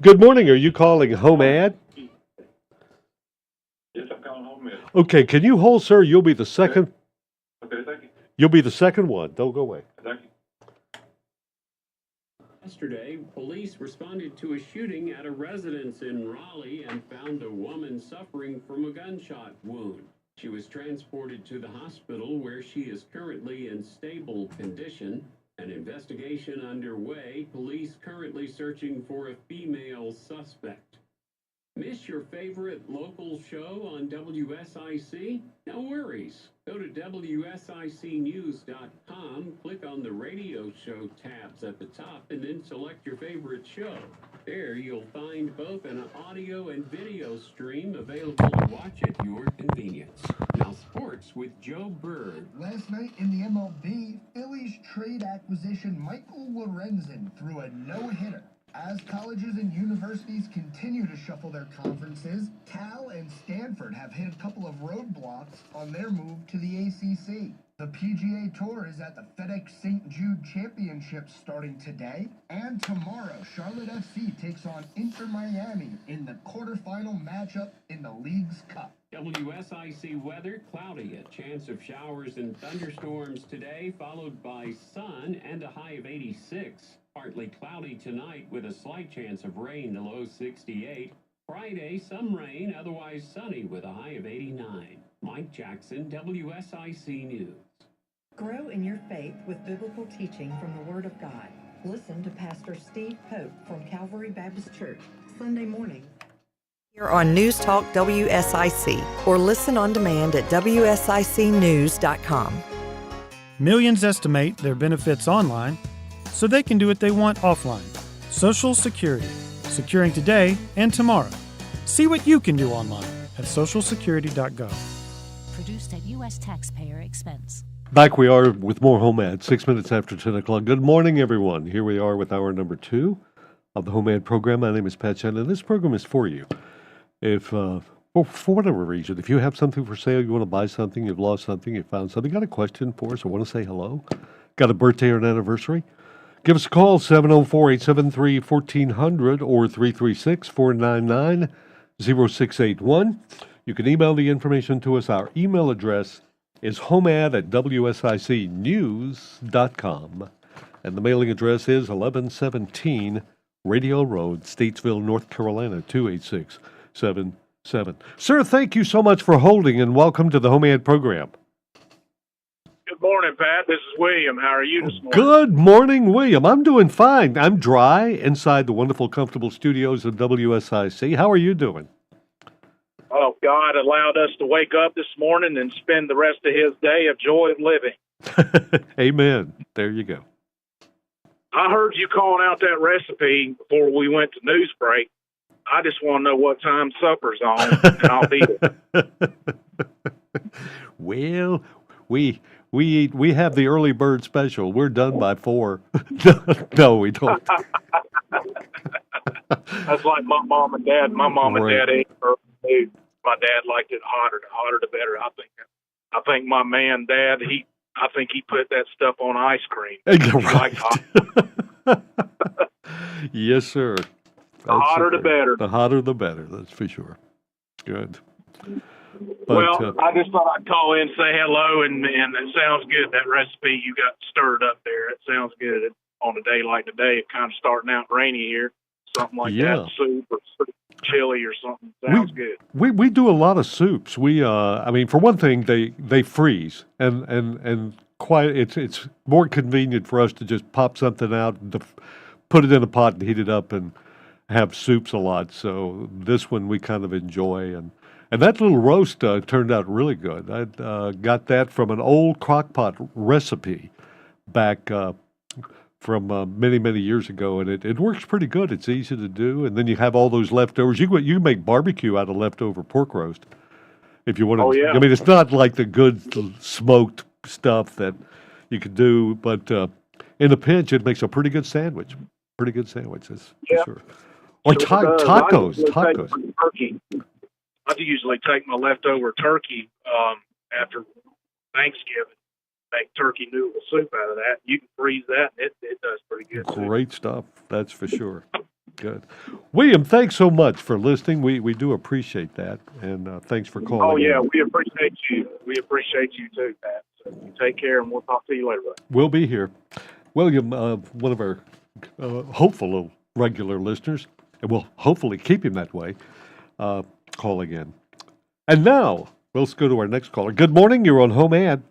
Good morning. Are you calling HomeAd? Yes, I'm calling HomeAd. Okay, can you hold, sir? You'll be the second. Okay, thank you. You'll be the second one. Don't go away. Thank you. Yesterday, police responded to a shooting at a residence in Raleigh and found a woman suffering from a gunshot wound. She was transported to the hospital where she is currently in stable condition. An investigation underway. Police currently searching for a female suspect. Miss your favorite local show on WSIC? No worries. Go to WSICnews.com, click on the radio show tabs at the top, and then select your favorite show. There you'll find both an audio and video stream available to watch at your convenience. Now sports with Joe Bird. Last night in the MLB, Phillies trade acquisition Michael Lorenzen threw a no-hitter. As colleges and universities continue to shuffle their conferences, Cal and Stanford have hit a couple of roadblocks on their move to the ACC. The PGA Tour is at the FedEx St. Jude Championship starting today, and tomorrow Charlotte FC takes on Inter Miami in the quarterfinal matchup in the League's Cup. WSIC weather, cloudy, a chance of showers and thunderstorms today, followed by sun and a high of 86. Partly cloudy tonight with a slight chance of rain, the low 68. Friday, some rain, otherwise sunny with a high of 89. Mike Jackson, WSIC News. Grow in your faith with biblical teaching from the Word of God. Listen to Pastor Steve Pope from Calvary Baptist Church, Sunday morning. Here on News Talk WSIC, or listen on demand at WSICnews.com. Millions estimate their benefits online so they can do what they want offline. Social Security, securing today and tomorrow. See what you can do online at socialsecurity.gov. Produced at U.S. taxpayer expense. Back we are with more Home Ad, 6 minutes after 10 o'clock. Good morning, everyone. Here we are with hour number 2 of the Home Ad program. My name is Pat Shannon. This program is for you. If, for whatever reason, if you have something for sale, you want to buy something, you've lost something, you found something, got a question for us, or want to say hello, got a birthday or an anniversary, give us a call, 704-873-1400 or 336-499-0681. You can email the information to us. Our email address is homead@wsicnews.com. And the mailing address is 1117 Radio Road, Statesville, North Carolina, 28677. Sir, thank you so much for holding, and welcome to the HomeAd program. Good morning, Pat. This is William. How are you this morning? Good morning, William. I'm doing fine. I'm dry inside the wonderful, comfortable studios of WSIC. How are you doing? Oh, God allowed us to wake up this morning and spend the rest of his day of joy of living. Amen. There you go. I heard you calling out that recipe before we went to news break. I just want to know what time supper's on, and I'll be there. Well, we have the early bird special. We're done by 4. No, we don't. That's like my mom and dad. My mom and dad ate early food. My dad liked it hotter. The hotter, the better. I think my man, Dad, I think he put that stuff on ice cream. He liked hot. Yes, sir. The hotter, the better. The hotter, the better. That's for sure. Good. But, well, I just thought I'd call in and say hello, and it sounds good, that recipe you got stirred up there. It sounds good on a day like today, kind of starting out rainy here. Something like that, soup or chili or something. Sounds good. We do a lot of soups. I mean, for one thing, they freeze, and it's more convenient for us to just pop something out, put it in a pot and heat it up and have soups a lot. So this one we kind of enjoy, and that little roast turned out really good. I got that from an old crock-pot recipe back from many, many years ago, and it works pretty good. It's easy to do, and then you have all those leftovers. You can make barbecue out of leftover pork roast if you want to. Oh, yeah. I mean, it's not like the good smoked stuff that you could do, but in a pinch, it makes a pretty good sandwich. Pretty good sandwiches, for sure. Or tacos. Turkey. I usually take my leftover turkey after Thanksgiving. Make turkey noodle soup out of that. You can freeze that, and it does pretty good. Great stuff, that's for sure. Good. William, thanks so much for listening. We do appreciate that, and thanks for calling. Oh, yeah, we appreciate you. We appreciate you too, Pat. So you take care, and we'll talk to you later. Buddy. We'll be here. William, one of our hopeful regular listeners, and we'll hopefully keep him that way, call again. And now, let's go to our next caller. Good morning, you're on Home Ad.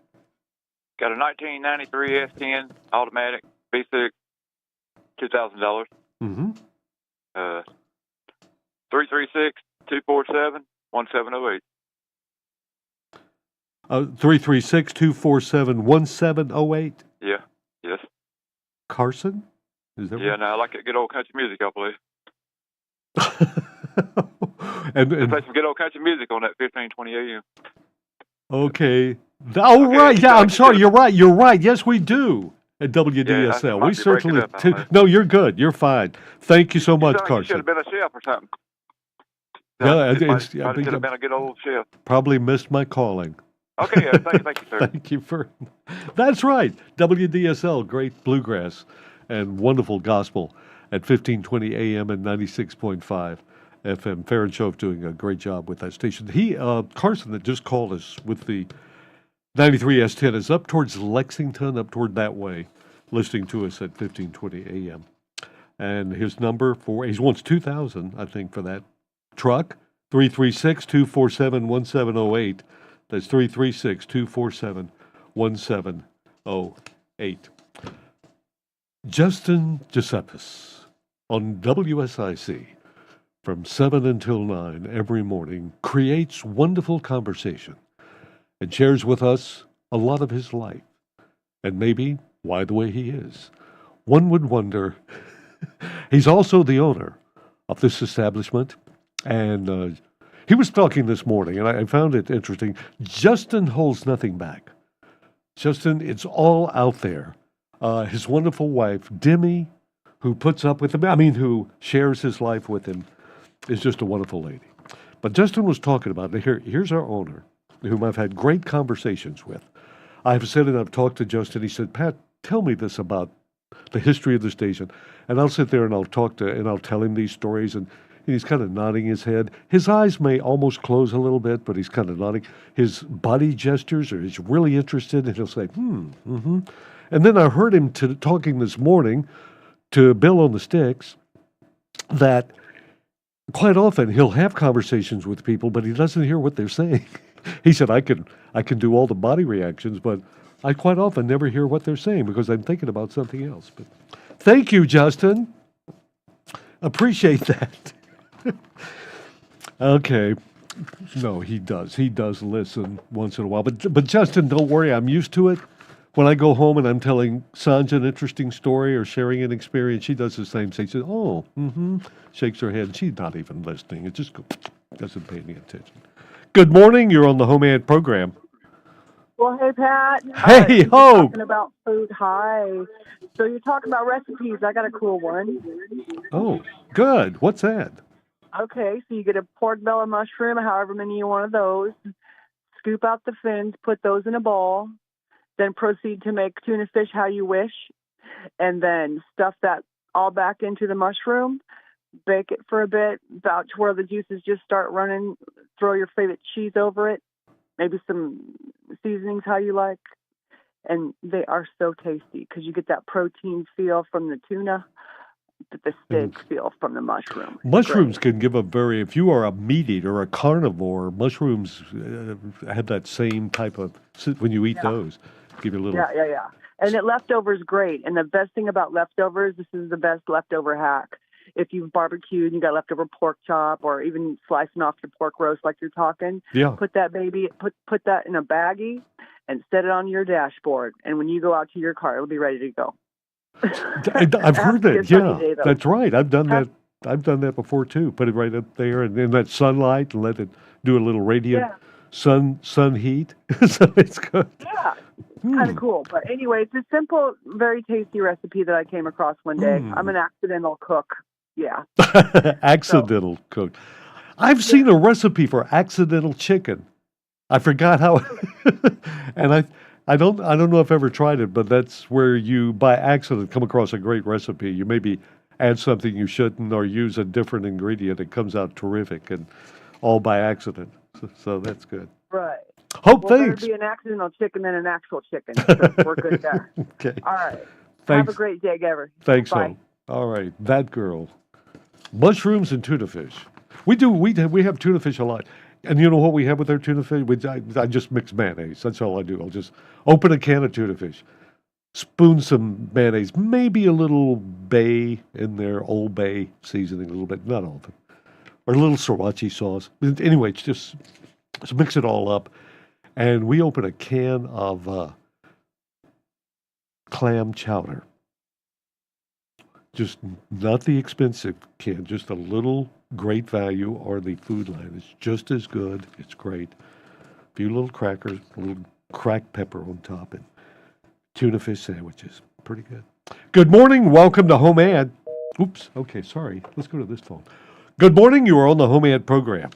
Got a 1993 S10 automatic V6, $2,000. Mm-hmm. 336-247-1708. 336-247-1708. Yeah. Yes. Carson? Is that right? No, I like that good old country music, I believe. and play some good old country music on that 1520 AM. Okay. Oh, okay, right. Yeah, I'm sorry. You're right. You're right. Yes, we do at WDSL. Yeah, we certainly do. No, you're good. You're fine. Thank you so much, Carson. You should have been a chef or something. Yeah, should have been a good old chef. Probably missed my calling. Okay, thank you, sir. Thank you for. That's right. WDSL, great bluegrass and wonderful gospel at 1520 AM and 96.5 FM. Farron Shove doing a great job with that station. Carson that just called us with the 93 S10 is up towards Lexington, up toward that way, listening to us at 1520 AM. And his number he wants $2,000, I think, for that truck, 336-247-1708. That's 336-247-1708. Justin Giuseppis on WSIC from 7 until 9 every morning creates wonderful conversation and shares with us a lot of his life and maybe why the way he is. One would wonder, he's also the owner of this establishment, and He was talking this morning, and I found it interesting. Justin holds nothing back. Justin, it's all out there. His wonderful wife, Demi, who puts up with him, who shares his life with him, is just a wonderful lady. But Justin was talking about, here's our owner, whom I've had great conversations with. I've said, and I've talked to Justin, he said, Pat, tell me this about the history of the station. And I'll sit there and I'll tell him these stories, and he's kind of nodding his head. His eyes may almost close a little bit, but he's kind of nodding. His body gestures, or he's really interested, and he'll say, mm-hmm. And then I heard him talking this morning to Bill on the Sticks that quite often he'll have conversations with people, but he doesn't hear what they're saying. He said, I can do all the body reactions, but I quite often never hear what they're saying because I'm thinking about something else. But thank you, Justin. Appreciate that. Okay. No, he does. He does listen once in a while. But Justin, don't worry. I'm used to it. When I go home and I'm telling Sanja an interesting story or sharing an experience, she does the same thing. She says, oh, mm-hmm, shakes her head. She's not even listening. It just doesn't pay any attention. Good morning. You're on the HomeAd program. Well, hey, Pat. Hey, ho. Talking about food. Hi. So you're talking about recipes. I got a cool one. Oh, good. What's that? Okay, so you get a portobello mushroom, however many you want of those. Scoop out the fins, put those in a bowl. Then proceed to make tuna fish how you wish. And then stuff that all back into the mushroom. Bake it for a bit, about to where the juices just start running. Throw your favorite cheese over it. Maybe some seasonings how you like. And they are so tasty because you get that protein feel from the tuna, but the steak feel from the mushroom. Mushrooms can give if you are a meat eater, a carnivore, mushrooms have that same type of, when you eat those, give you a little. Yeah. And leftovers great. And the best thing about leftovers, this is the best leftover hack. If you've barbecued and you got leftover pork chop or even slicing off your pork roast like you're talking, put that put that in a baggie and set it on your dashboard. And when you go out to your car, it'll be ready to go. I've heard that. Yeah, that's right. I've done that. I've done that before too. Put it right up there and in that sunlight and let it do a little radiant sun heat. So it's good. Yeah. Kind of cool. But anyway, it's a simple, very tasty recipe that I came across one day. I'm an accidental cook. Yeah. Accidental cook. I've seen a recipe for accidental chicken. I forgot how, and I don't know if I've ever tried it, but that's where you, by accident, come across a great recipe. You maybe add something you shouldn't or use a different ingredient. It comes out terrific and all by accident. So that's good. Right. Thanks. Better be an accidental chicken than an actual chicken. So we're good there. Okay. All right. Thanks. Have a great day, Gaver. Thanks, Bye. All right. That girl. Mushrooms and tuna fish. We have tuna fish a lot. And you know what we have with our tuna fish? I just mix mayonnaise. That's all I do. I'll just open a can of tuna fish, spoon some mayonnaise, maybe a little bay in there, Old Bay seasoning a little bit, not all of it, or a little sriracha sauce. Anyway, just mix it all up. And we open a can of clam chowder. Just not the expensive can, just a little great value or the food line. It's just as good. It's great. A few little crackers, a little cracked pepper on top, and tuna fish sandwiches. Pretty good. Good morning. Welcome to HomeAd. Oops. Okay, sorry. Let's go to this phone. Good morning. You are on the HomeAd program.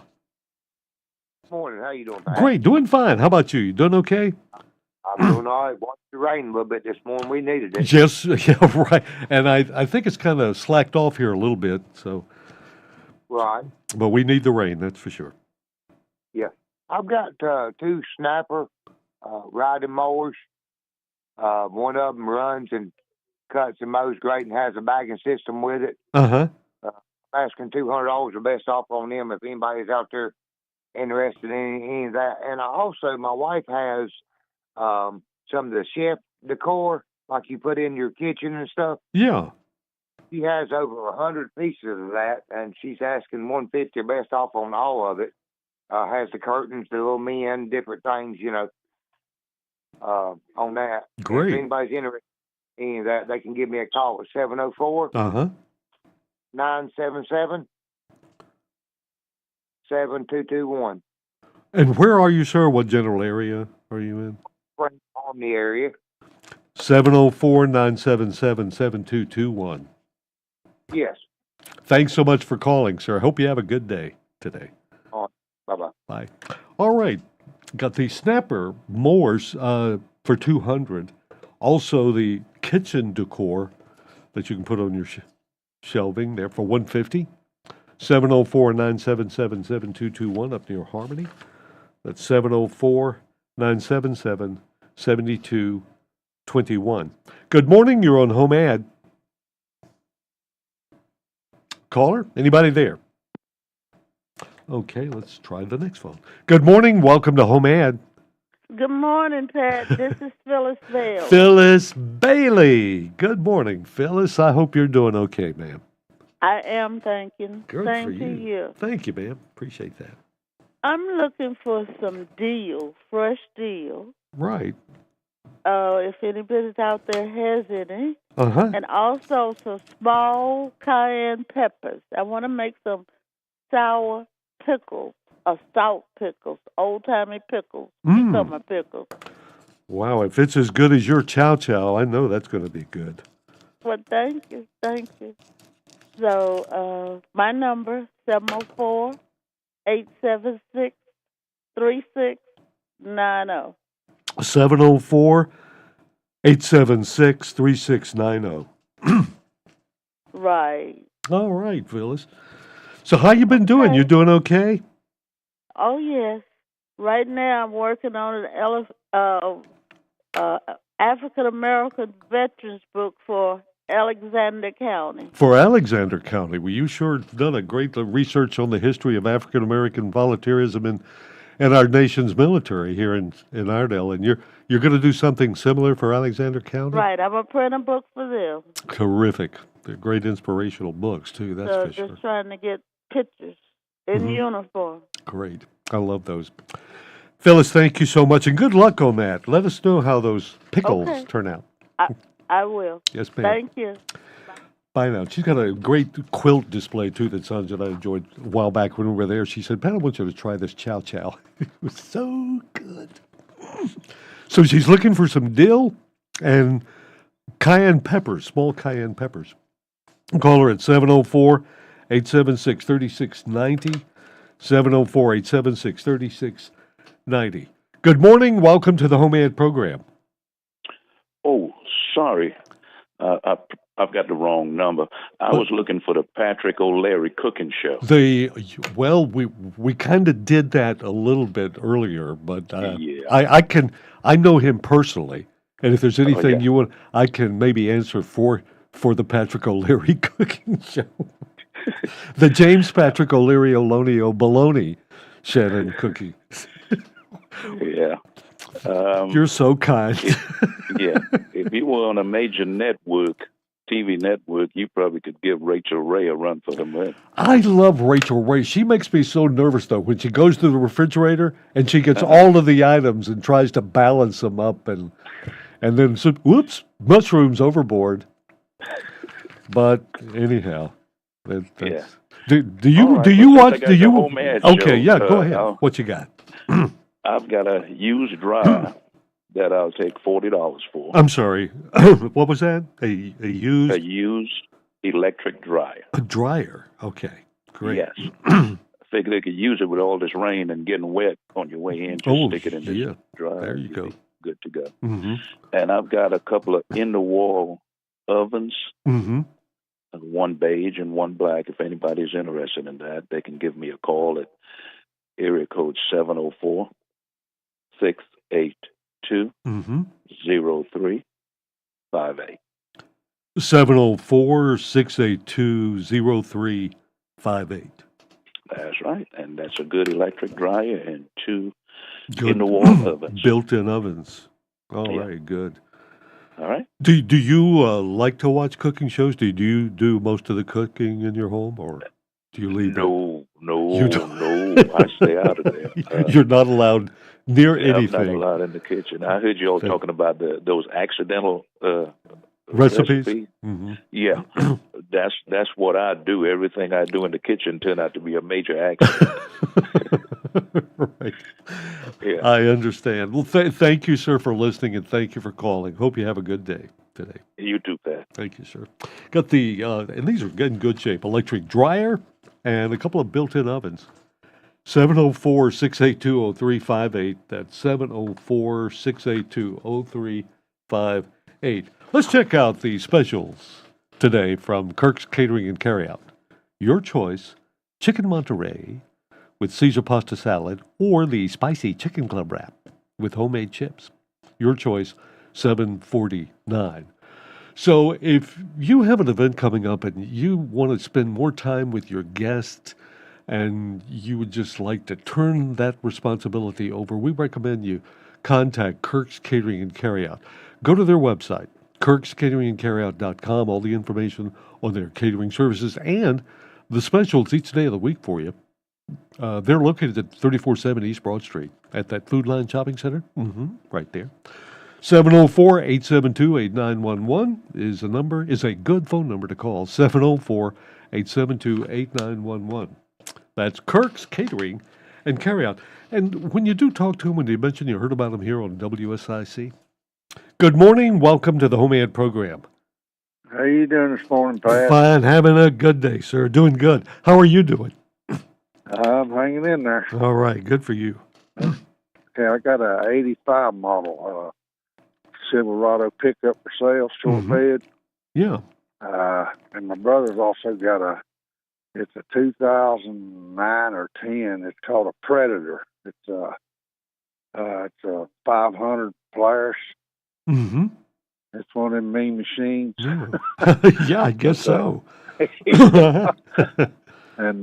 Morning. How you doing, Pat? Great. Doing fine. How about you? You doing okay? I'm doing all right. Watched the rain a little bit this morning. We needed it. Yes. Yeah, right. And I think it's kind of slacked off here a little bit. So. Right. But we need the rain, that's for sure. Yeah. I've got two snapper riding mowers. One of them runs and cuts and mows great and has a bagging system with it. Uh-huh. I'm asking $200 the best off on them if anybody's out there interested in any of that. And my wife has some of the chef decor, like you put in your kitchen and stuff. Yeah. She has over 100 pieces of that, and she's asking $150 best off on all of it. Has the curtains, the little men, different things, on that. Great. If anybody's interested in any of that, they can give me a call at 704 Uh-huh. 977 7221. And where are you, sir? What general area are you in? Right on the area. 704-977-7221. Yes. Thanks so much for calling, sir. I hope you have a good day today. All right. Bye-bye. Bye. All right. Got the snapper mowers for $200. Also the kitchen decor that you can put on your shelving there for $150. 704-977-7221 up near Harmony. That's 704-977-7221. Good morning. You're on HomeAd. Caller? Anybody there? Okay, let's try the next phone. Good morning. Welcome to HomeAd. Good morning, Pat. This is Phyllis Bale. Phyllis Bailey. Good morning, Phyllis. I hope you're doing okay, ma'am. I am, thank you. Good Same for to you. you. Thank you, ma'am. Appreciate that. I'm looking for some deal, fresh deal. Right. If anybody's out there has any. Uh-huh. And also some small cayenne peppers. I want to make some sour pickles, salt pickles, old-timey pickles, cucumber pickles. Wow, if it's as good as your chow chow, I know that's going to be good. Well, thank you. So, my number, 704-876-3690. 704-876-3690. Right. All right, Phyllis. So how you been doing? You doing okay? Oh, yes. Right now I'm working on an African-American veterans book for Alexander County. For Alexander County. Well, you sure done a great research on the history of African-American volunteerism in our nation's military here in Iredell. And you're going to do something similar for Alexander County? Right. I'm going to print a book for them. Terrific. They're great inspirational books, too. That's for sure. Just trying to get pictures in uniform. Great. I love those. Phyllis, thank you so much, and good luck on that. Let us know how those pickles turn out. I will. Yes, ma'am. Thank you. Bye now. She's got a great quilt display, too, that Sandra and I enjoyed a while back when we were there. She said, Pat, I want you to try this chow chow. It was so good. So she's looking for some dill and cayenne peppers, small cayenne peppers. Call her at 704-876-3690, 704-876-3690. Good morning. Welcome to the HomeAd program. Oh, sorry. I've got the wrong number. I was looking for the Patrick O'Leary cooking show. We kind of did that a little bit earlier, but I know him personally, and if there's anything you want, I can maybe answer for the Patrick O'Leary cooking show. The James Patrick O'Leary Olonio Bologna Shannon cookie. Yeah. You're so kind. Yeah. If you were on a major network, TV network, you probably could give Rachel Ray a run for the money. I love Rachel Ray. She makes me so nervous, though, when she goes to the refrigerator and she gets all of the items and tries to balance them up and then, whoops, mushrooms overboard. But anyhow, that's... Do you watch? Do you? Okay, yeah. Go ahead. What you got? I've got a used dryer that I'll take $40 for. I'm sorry. What was that? A used electric dryer. A dryer. Okay, great. Yes. I figured they could use it with all this rain and getting wet on your way in. Just stick it in the dryer. There you go. Good to go. Mm-hmm. And I've got a couple of in-the-wall ovens. Mm-hmm. One beige and one black. If anybody's interested in that, they can give me a call at area code 704-682-0358. 704-682-0358. That's right. And that's a good electric dryer and two in-the-wall ovens. Built-in ovens. All right, good. All right. Do you like to watch cooking shows? Do you do most of the cooking in your home, or do you leave? No. I stay out of there. You're not allowed near anything. I'm not allowed in the kitchen. I heard you all talking about those accidental recipes. Mm-hmm. Yeah, that's what I do. Everything I do in the kitchen turned out to be a major accident. Right. Yeah. I understand. Well, thank you, sir, for listening, and thank you for calling. Hope you have a good day today. You too, Pat. Thank you, sir. Got the, and these are in good shape, electric dryer and a couple of built-in ovens. 704-682-0358. That's 704-682-0358. Let's check out the specials today from Kirk's Catering and Carryout. Your choice, chicken Monterey with Caesar pasta salad or the spicy chicken club wrap with homemade chips. Your choice, $7.49. So if you have an event coming up and you want to spend more time with your guests and you would just like to turn that responsibility over, we recommend you contact Kirk's Catering and Carryout. Go to their website, kirkscateringandcarryout.com, all the information on their catering services and the specials each day of the week for you. They're located at 3470 East Broad Street at that Food Line Shopping Center. Right there. 704-872-8911 is a good phone number to call. 704-872-8911. That's Kirk's Catering and Carryout. And when you do talk to them, when you mention you heard about them here on WSIC, good morning. Welcome to the HomeAd program. How you doing this morning, Pat? Fine. Having a good day, sir. Doing good. How are you doing? I'm hanging in there. All right. Good for you. Okay, I got a 85 model Silverado pickup for sale, short bed. Yeah. And my brother's also got it's a 2009 or 10. It's called a Predator. It's a 500 Polaris. Mm-hmm. It's one of them mean machines. Yeah, yeah, I guess so. And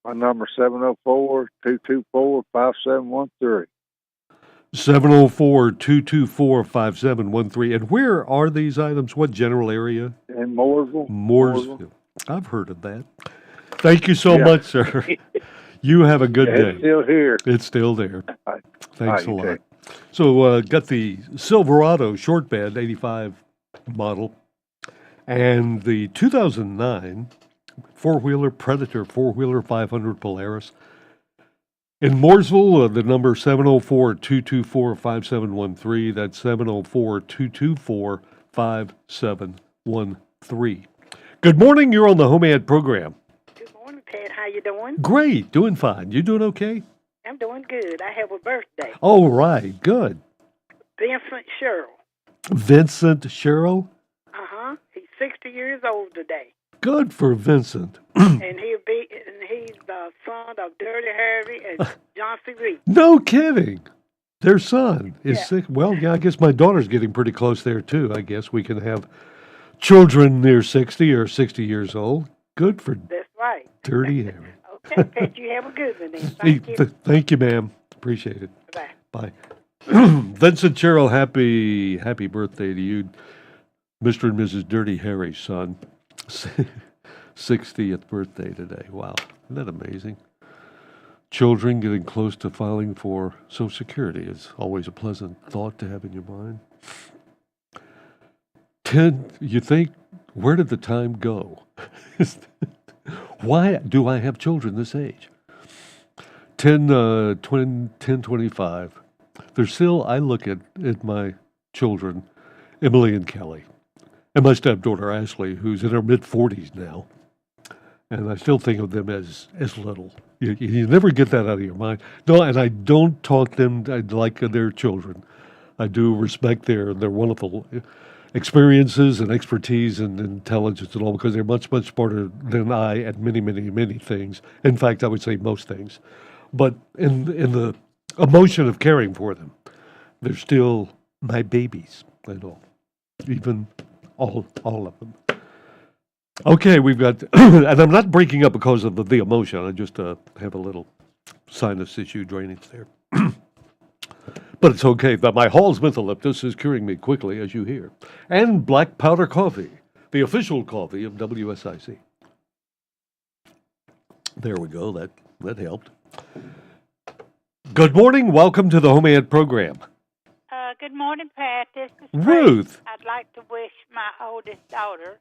my number 704-224-5713. 704-224-5713. And where are these items? What general area? In Mooresville. Mooresville. I've heard of that. Thank you so much, sir. You have a good day. It's still here. It's still there. Thanks a lot. Okay. So got the Silverado short bed, 85 model, and the 2009 four-wheeler Predator, four-wheeler 500 Polaris. In Mooresville, the number 704-224-5713. That's 704-224-5713. Good morning. You're on the HomeAd program. Good morning, Pat. How you doing? Great. Doing fine. You doing okay? I'm doing good. I have a birthday. Oh, right. Good. Vincent Sherrill. Vincent Sherrill? Uh-huh. He's 60 years old today. Good for Vincent. and he's the son of Dirty Harvey and John C. Reed. No kidding. Their son is sick. Well, yeah, I guess my daughter's getting pretty close there, too. I guess we can have children near 60 or 60 years old. Good for That's right. Dirty Harry. Okay, Pat, you have a good one then. Thank you. Thank you, ma'am. Appreciate it. Bye. Vincent Sherrill, happy birthday to you, Mr. and Mrs. Dirty Harry's son. 60th birthday today. Wow. Isn't that amazing? Children getting close to filing for Social Security is always a pleasant thought to have in your mind. You think, where did the time go? Why do I have children this age? 10:25. They're still, I look at my children, Emily and Kelly, and my stepdaughter Ashley, who's in her mid-40s now. And I still think of them as little. You never get that out of your mind. No, and I don't talk them like they're children. I do respect their wonderful experiences and expertise and intelligence and all, because they're much, much smarter than I at many, many, many things. In fact, I would say most things. But in the emotion of caring for them, they're still my babies and all, even all of them. Okay, we've got, and I'm not breaking up because of the emotion. I just have a little sinus issue drainage there. But it's okay. My Hall's Mentholyptus is curing me quickly, as you hear. And black powder coffee, the official coffee of WSIC. There we go. That helped. Good morning. Welcome to the HomeAd program. Good morning, Pat. This is Ruth. I'd like to wish my oldest daughter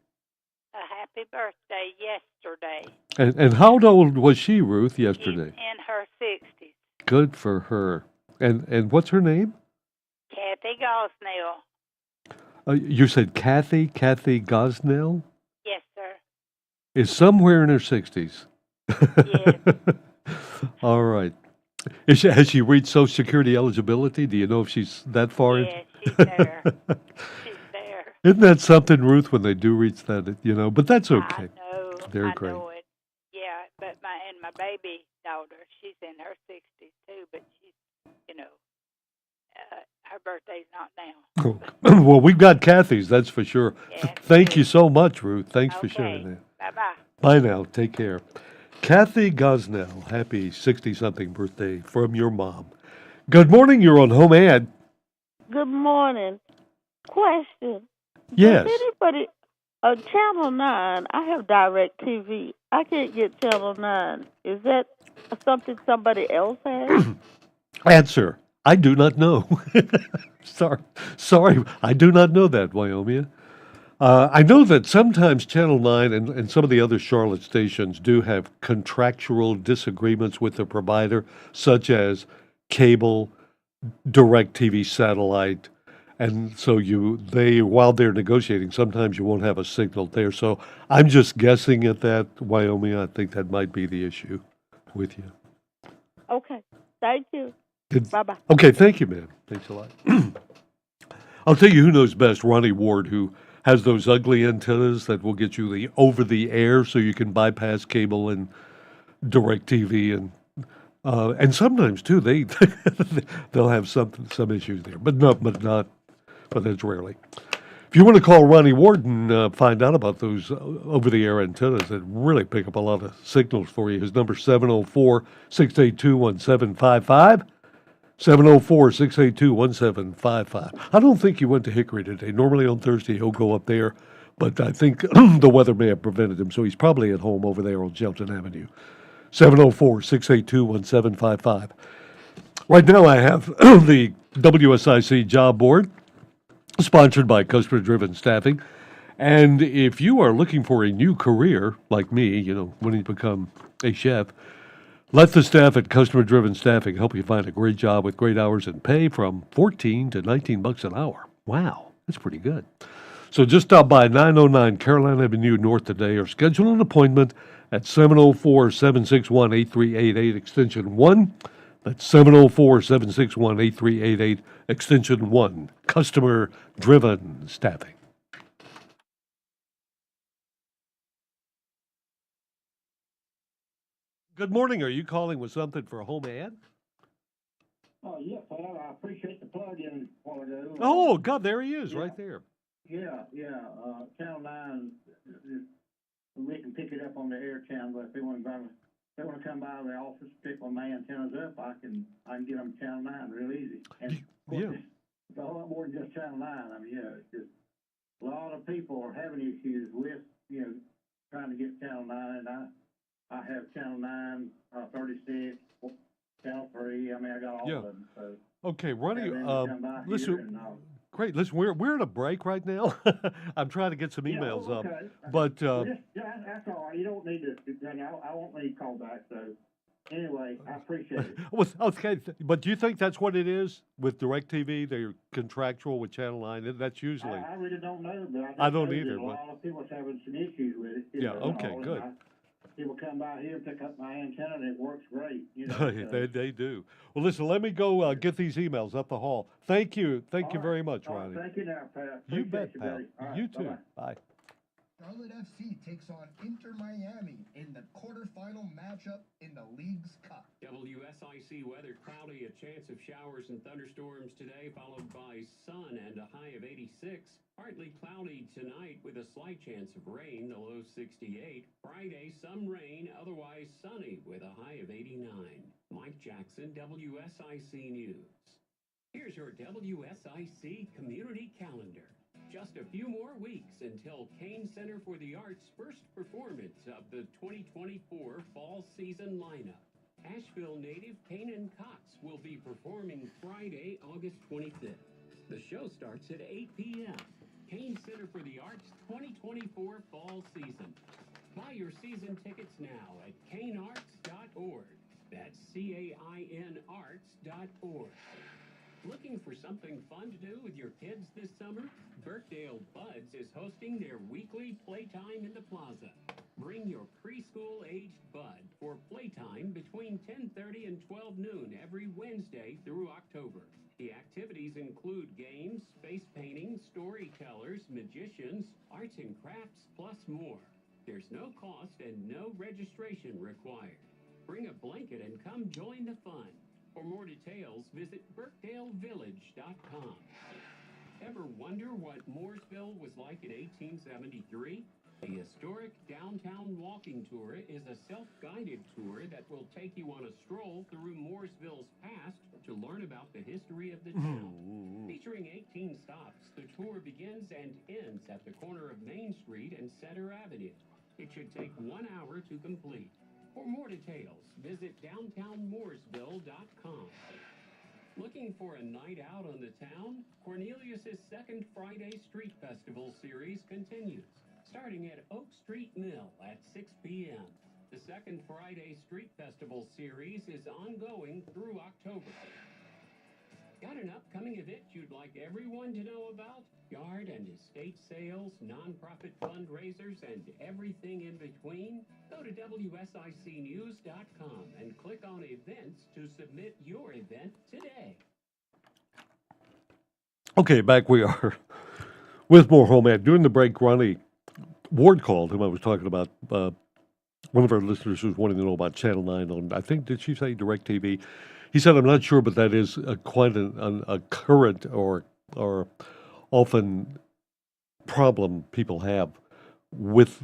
a happy birthday yesterday. And how old was she, Ruth, yesterday? In her 60s. Good for her. And what's her name? Kathy Gosnell. You said Kathy Gosnell? Yes, sir. Is somewhere in her 60s. Yes. All right. Has she reached Social Security eligibility? Do you know if she's that far in? Yes, she's there. She's there. Isn't that something, Ruth, when they do reach that, but that's okay. I know. They're I great. know it. Yeah, but my baby daughter, she's in her 60s too, but she's, her birthday's not now. Well, we've got Kathy's, that's for sure. Yes, Thank you so much, Ruth. Thanks for sharing that. Bye-bye. Bye now. Take care. Kathy Gosnell, happy 60-something birthday from your mom. Good morning. You're on HomeAd. Good morning. Question. Yes. Does anybody, Channel 9, I have direct TV. I can't get Channel 9. Is that something somebody else has? Answer. I do not know. Sorry. I do not know that, Wyoming. I know that sometimes Channel 9 and some of the other Charlotte stations do have contractual disagreements with the provider, such as cable, direct TV satellite. And so while they're negotiating, sometimes you won't have a signal there. So I'm just guessing at that, Wyoming. I think that might be the issue with you. Okay. Thank you. Bye-bye. Okay, thank you, man. Thanks a lot. I'll tell you who knows best, Ronnie Ward, who has those ugly antennas that will get you the over-the-air so you can bypass cable and direct TV and sometimes too they'll have some issues there, but that's rarely. If you want to call Ronnie Ward and find out about those over-the-air antennas that really pick up a lot of signals for you, his number 704-682-1755. 704-682-1755. I don't think he went to Hickory today. Normally on Thursday he'll go up there, but I think the weather may have prevented him, so he's probably at home over there on Shelton Avenue. 704-682-1755. Right now I have the WSIC job board, sponsored by Customer Driven Staffing. And if you are looking for a new career, like me, when you become a chef, let the staff at Customer Driven Staffing help you find a great job with great hours and pay from $14 to $19 an hour. Wow, that's pretty good. So just stop by 909 Carolina Avenue North today or schedule an appointment at 704-761-8388 extension 1. That's 704-761-8388 extension 1. Customer Driven Staffing. Good morning. Are you calling with something for HomeAd? Oh, yeah, Pat. I appreciate the plug-in a while ago. Oh, God, there he is, right there. Yeah. Channel 9, we can pick it up on the air channel, but if they want to come by the office, pick one of my antennas up, I can get them Channel 9 real easy. And of course, it's a lot more than just Channel 9. I mean, it's just a lot of people are having issues with, trying to get Channel 9, and I have Channel 9, 36, Channel 3. I mean, I got all of them. So okay, Ronnie, listen, great. Listen, we're at a break right now. I'm trying to get some emails up. But that's all right. You don't need to. I won't need callback. So anyway, I appreciate it. Okay, but do you think that's what it is with DirecTV? They're contractual with Channel 9. That's usually. I really don't know, but I don't either. A lot of people are having some issues with it. Yeah. Okay. Good. People come by here and pick up my antenna, and it works great. They do. Well, listen, let me go get these emails up the hall. Thank you. Thank you very much, Ronnie. Thank you now, Pat. You bet, pal. Right, you too. Bye-bye. Bye. Charlotte FC takes on Inter Miami in the quarterfinal matchup in the League's Cup. WSIC weather cloudy, a chance of showers and thunderstorms today, followed by sun and a high of 86. Partly cloudy tonight with a slight chance of rain, the low 68. Friday, some rain, otherwise sunny with a high of 89. Mike Jackson, WSIC News. Here's your WSIC community calendar. Just a few more weeks until Kane Center for the Arts' first performance of the 2024 fall season lineup. Asheville native Kanan Cox will be performing Friday, August 25th. The show starts at 8 p.m. Kane Center for the Arts 2024 fall season. Buy your season tickets now at canearts.org. That's CAIN arts.org. Looking for something fun to do with your kids this summer? Birkdale Buds is hosting their weekly playtime in the plaza. Bring your preschool-aged bud for playtime between 10:30 and 12 noon every Wednesday through October. The activities include games, face painting, storytellers, magicians, arts and crafts, plus more. There's no cost and no registration required. Bring a blanket and come join the fun. For more details, visit BirkdaleVillage.com. Ever wonder what Mooresville was like in 1873? The historic downtown walking tour is a self-guided tour that will take you on a stroll through Mooresville's past to learn about the history of the town. Featuring 18 stops, the tour begins and ends at the corner of Main Street and Center Avenue. It should take 1 hour to complete. For more details, visit downtownmooresville.com. Looking for a night out on the town? Cornelius's second Friday Street Festival series continues, starting at Oak Street Mill at 6 p.m. The second Friday Street Festival series is ongoing through October. Got an upcoming event you'd like everyone to know about? Yard and estate sales, nonprofit fundraisers, and everything in between? Go to WSICnews.com and click on events to submit your event today. Okay, back we are with more HomeAd. During the break, Ronnie Ward called, whom I was talking about. One of our listeners was wanting to know about Channel 9 on, I think, did she say DirecTV? He said, I'm not sure, but that is quite a current or often problem people have with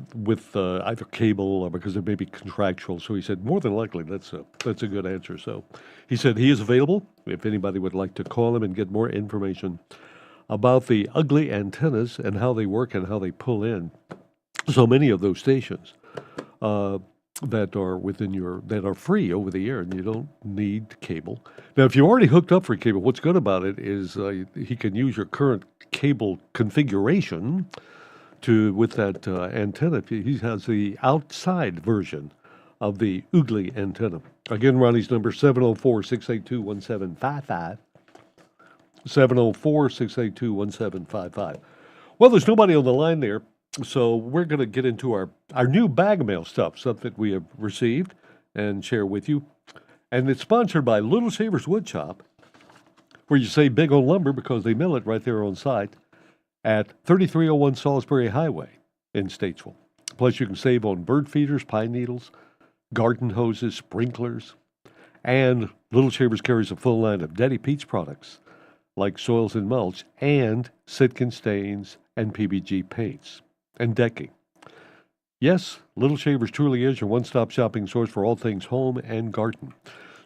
either cable or because it may be contractual. So he said, more than likely, that's a good answer. So he said he is available if anybody would like to call him and get more information about the ugly antennas and how they work and how they pull in so many of those stations that are free over the air, and you don't need cable. Now, if you're already hooked up for cable, what's good about it is he can use your current cable configuration with that antenna. He has the outside version of the Oogly antenna. Again, Ronnie's number 704-682-1755. 704-682-1755. Well, there's nobody on the line there. So we're going to get into our new bag of mail stuff that we have received and share with you. And it's sponsored by Little Shavers Wood Shop, where you save big on lumber because they mill it right there on site at 3301 Salisbury Highway in Statesville. Plus, you can save on bird feeders, pine needles, garden hoses, sprinklers, and Little Shavers carries a full line of Daddy Pete's products like soils and mulch and Sitkin stains and PBG paints and decking. Yes, Little Shavers truly is your one-stop shopping source for all things home and garden.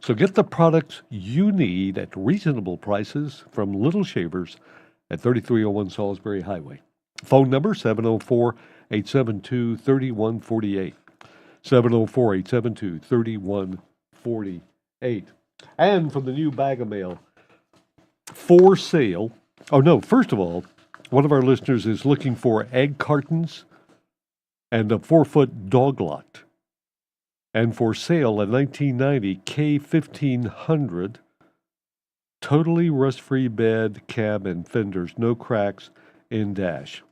So get the products you need at reasonable prices from Little Shavers at 3301 Salisbury Highway. Phone number 704-872-3148. 704-872-3148. And from the new bag of mail, for sale. Oh no, first of all, one of our listeners is looking for egg cartons and a 4-foot dog lot. And for sale, a 1990 K1500, totally rust-free bed, cab, and fenders, no cracks in dash.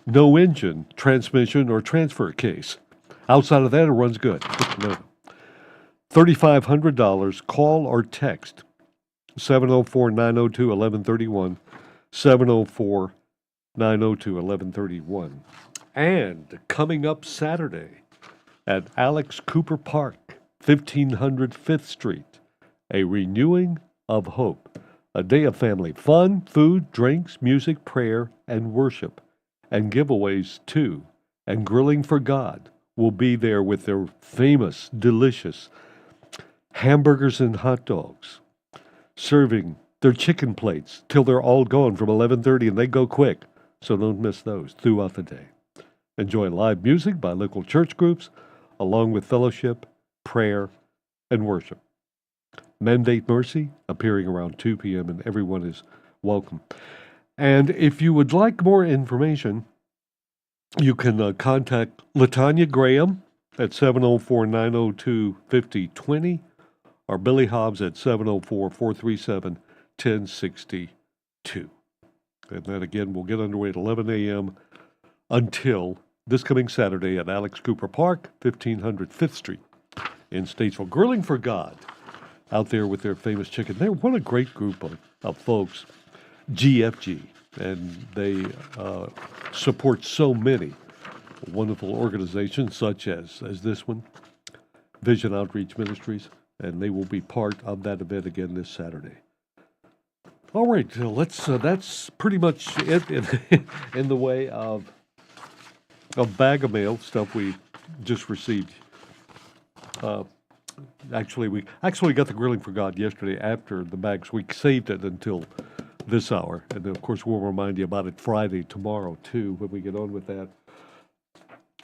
No engine, transmission, or transfer case. Outside of that, it runs good. No. $3,500, call or text 704-902-1131, 704-902-1131. And coming up Saturday at Alex Cooper Park, 1500 5th Street, a renewing of hope. A day of family fun, food, drinks, music, prayer, and worship. And giveaways too. And Grilling for God will be there with their famous, delicious hamburgers and hot dogs, serving their chicken plates till they're all gone from 11:30, and they go quick, so don't miss those throughout the day. Enjoy live music by local church groups, along with fellowship, prayer, and worship. Mandate Mercy, appearing around 2 p.m., and everyone is welcome. And if you would like more information, you can contact Latanya Graham at 704-902-5020 or Billy Hobbs at 704-437-1062. And then again, we'll get underway at 11 a.m. until this coming Saturday at Alex Cooper Park, 1500 5th Street in Statesville. Grilling for God out there with their famous chicken. They're what a great group of folks, GFG, and they support so many wonderful organizations such as this one, Vision Outreach Ministries, and they will be part of that event again this Saturday. All right, let's. That's pretty much it in the way of bag of mail stuff we just received. Actually, we got the Grilling for God yesterday after the bags. We saved it until this hour, and of course we'll remind you about it Friday tomorrow too when we get on with that.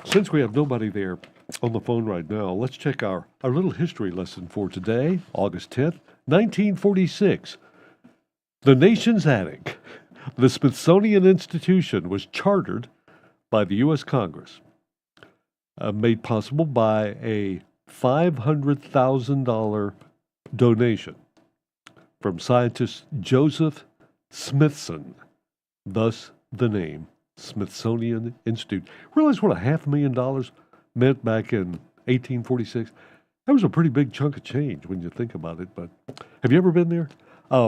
Since we have nobody there on the phone right now, let's check our little history lesson for today, August 10th, 1946. The nation's attic, the Smithsonian Institution, was chartered by the U.S. Congress, made possible by a $500,000 donation from scientist Joseph Smithson, thus the name Smithsonian Institute. Realize what $500,000 meant back in 1846? That was a pretty big chunk of change when you think about it, but have you ever been there?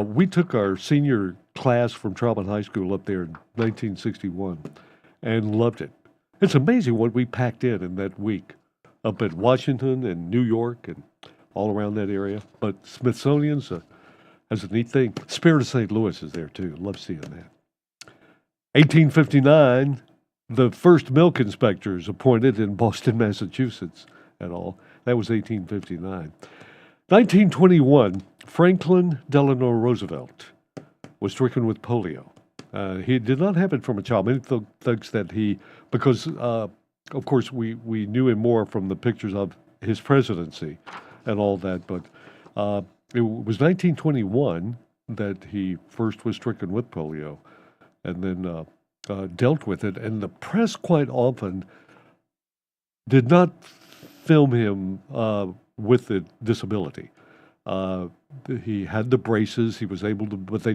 We took our senior class from Trotman High School up there in 1961 and loved it. It's amazing what we packed in that week up at Washington and New York and all around that area. But Smithsonian's has a neat thing. Spirit of St. Louis is there too. Love seeing that. 1859, the first milk inspectors appointed in Boston, Massachusetts at all. That was 1859. 1921, Franklin Delano Roosevelt was stricken with polio. He did not have it from a child. Many thinks that because of course we knew him more from the pictures of his presidency and all that, but it was 1921 that he first was stricken with polio and then dealt with it. And the press quite often did not film him with the disability. He had the braces. He was able to, but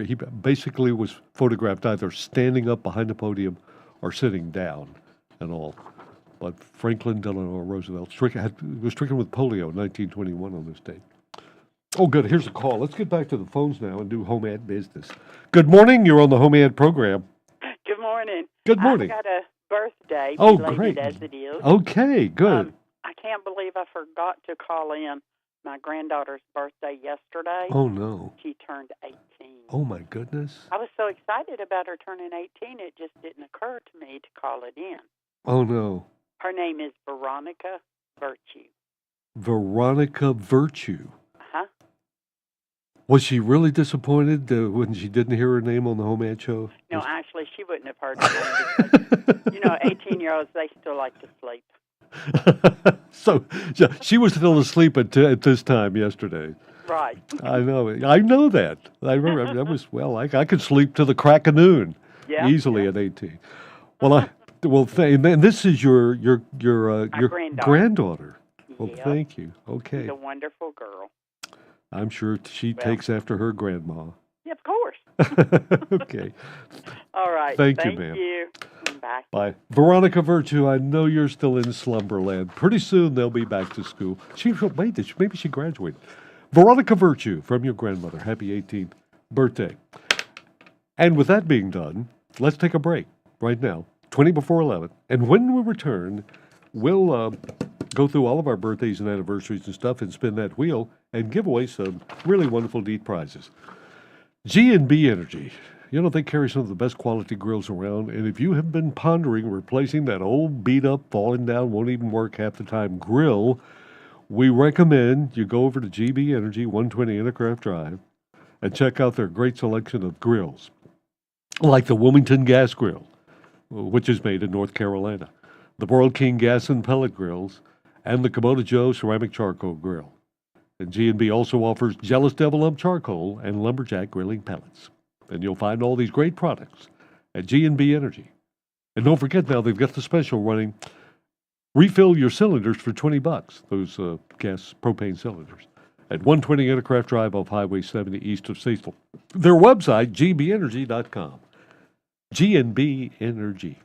he basically was photographed either standing up behind the podium or sitting down and all. But Franklin Delano Roosevelt was stricken with polio in 1921 on this date. Oh, good. Here's a call. Let's get back to the phones now and do HomeAd business. Good morning. You're on the HomeAd program. Good morning. Good morning. I've got a birthday, Oh, belated great. as it is. Okay, good. I can't believe I forgot to call in my granddaughter's birthday yesterday. Oh, no. She turned 18. Oh, my goodness. I was so excited about her turning 18, it just didn't occur to me to call it in. Oh, no. Her name is Veronica Virtue. Veronica Virtue. Uh-huh. Was she really disappointed when she didn't hear her name on the HomeAd Show? No, actually, she wouldn't have heard her name because, 18-year-olds, they still like to sleep. So yeah, she was still asleep at this time yesterday. Right. I know that. I remember that was I could sleep to the crack of noon easily at 18. Well, and this is your granddaughter. Well, thank you. Okay. She's a wonderful girl. I'm sure she takes after her grandma. Yeah, of course. Okay. All right. Thank you, ma'am. You. Bye. Bye. Veronica Virtue, I know you're still in slumberland. Pretty soon they'll be back to school. Maybe she graduated. Veronica Virtue, from your grandmother. Happy 18th birthday. And with that being done, let's take a break right now, 20 before 11. And when we return, we'll go through all of our birthdays and anniversaries and stuff and spin that wheel and give away some really wonderful neat prizes. G&B Energy. They carry some of the best quality grills around, and if you have been pondering replacing that old beat-up, falling down, won't even work half the time grill, we recommend you go over to GB Energy, 120 Intercraft Drive, and check out their great selection of grills, like the Wilmington Gas Grill, which is made in North Carolina, the World King Gas and Pellet Grills, and the Kubota Joe Ceramic Charcoal Grill. And G&B also offers Jealous Devil Lump Charcoal and Lumberjack Grilling Pellets. And you'll find all these great products at G&B Energy. And don't forget now, they've got the special running. Refill your cylinders for $20, those gas propane cylinders, at 120 Aircraft Drive off Highway 70 east of Statesville. Their website, gbeenergy.com. G&B Energy.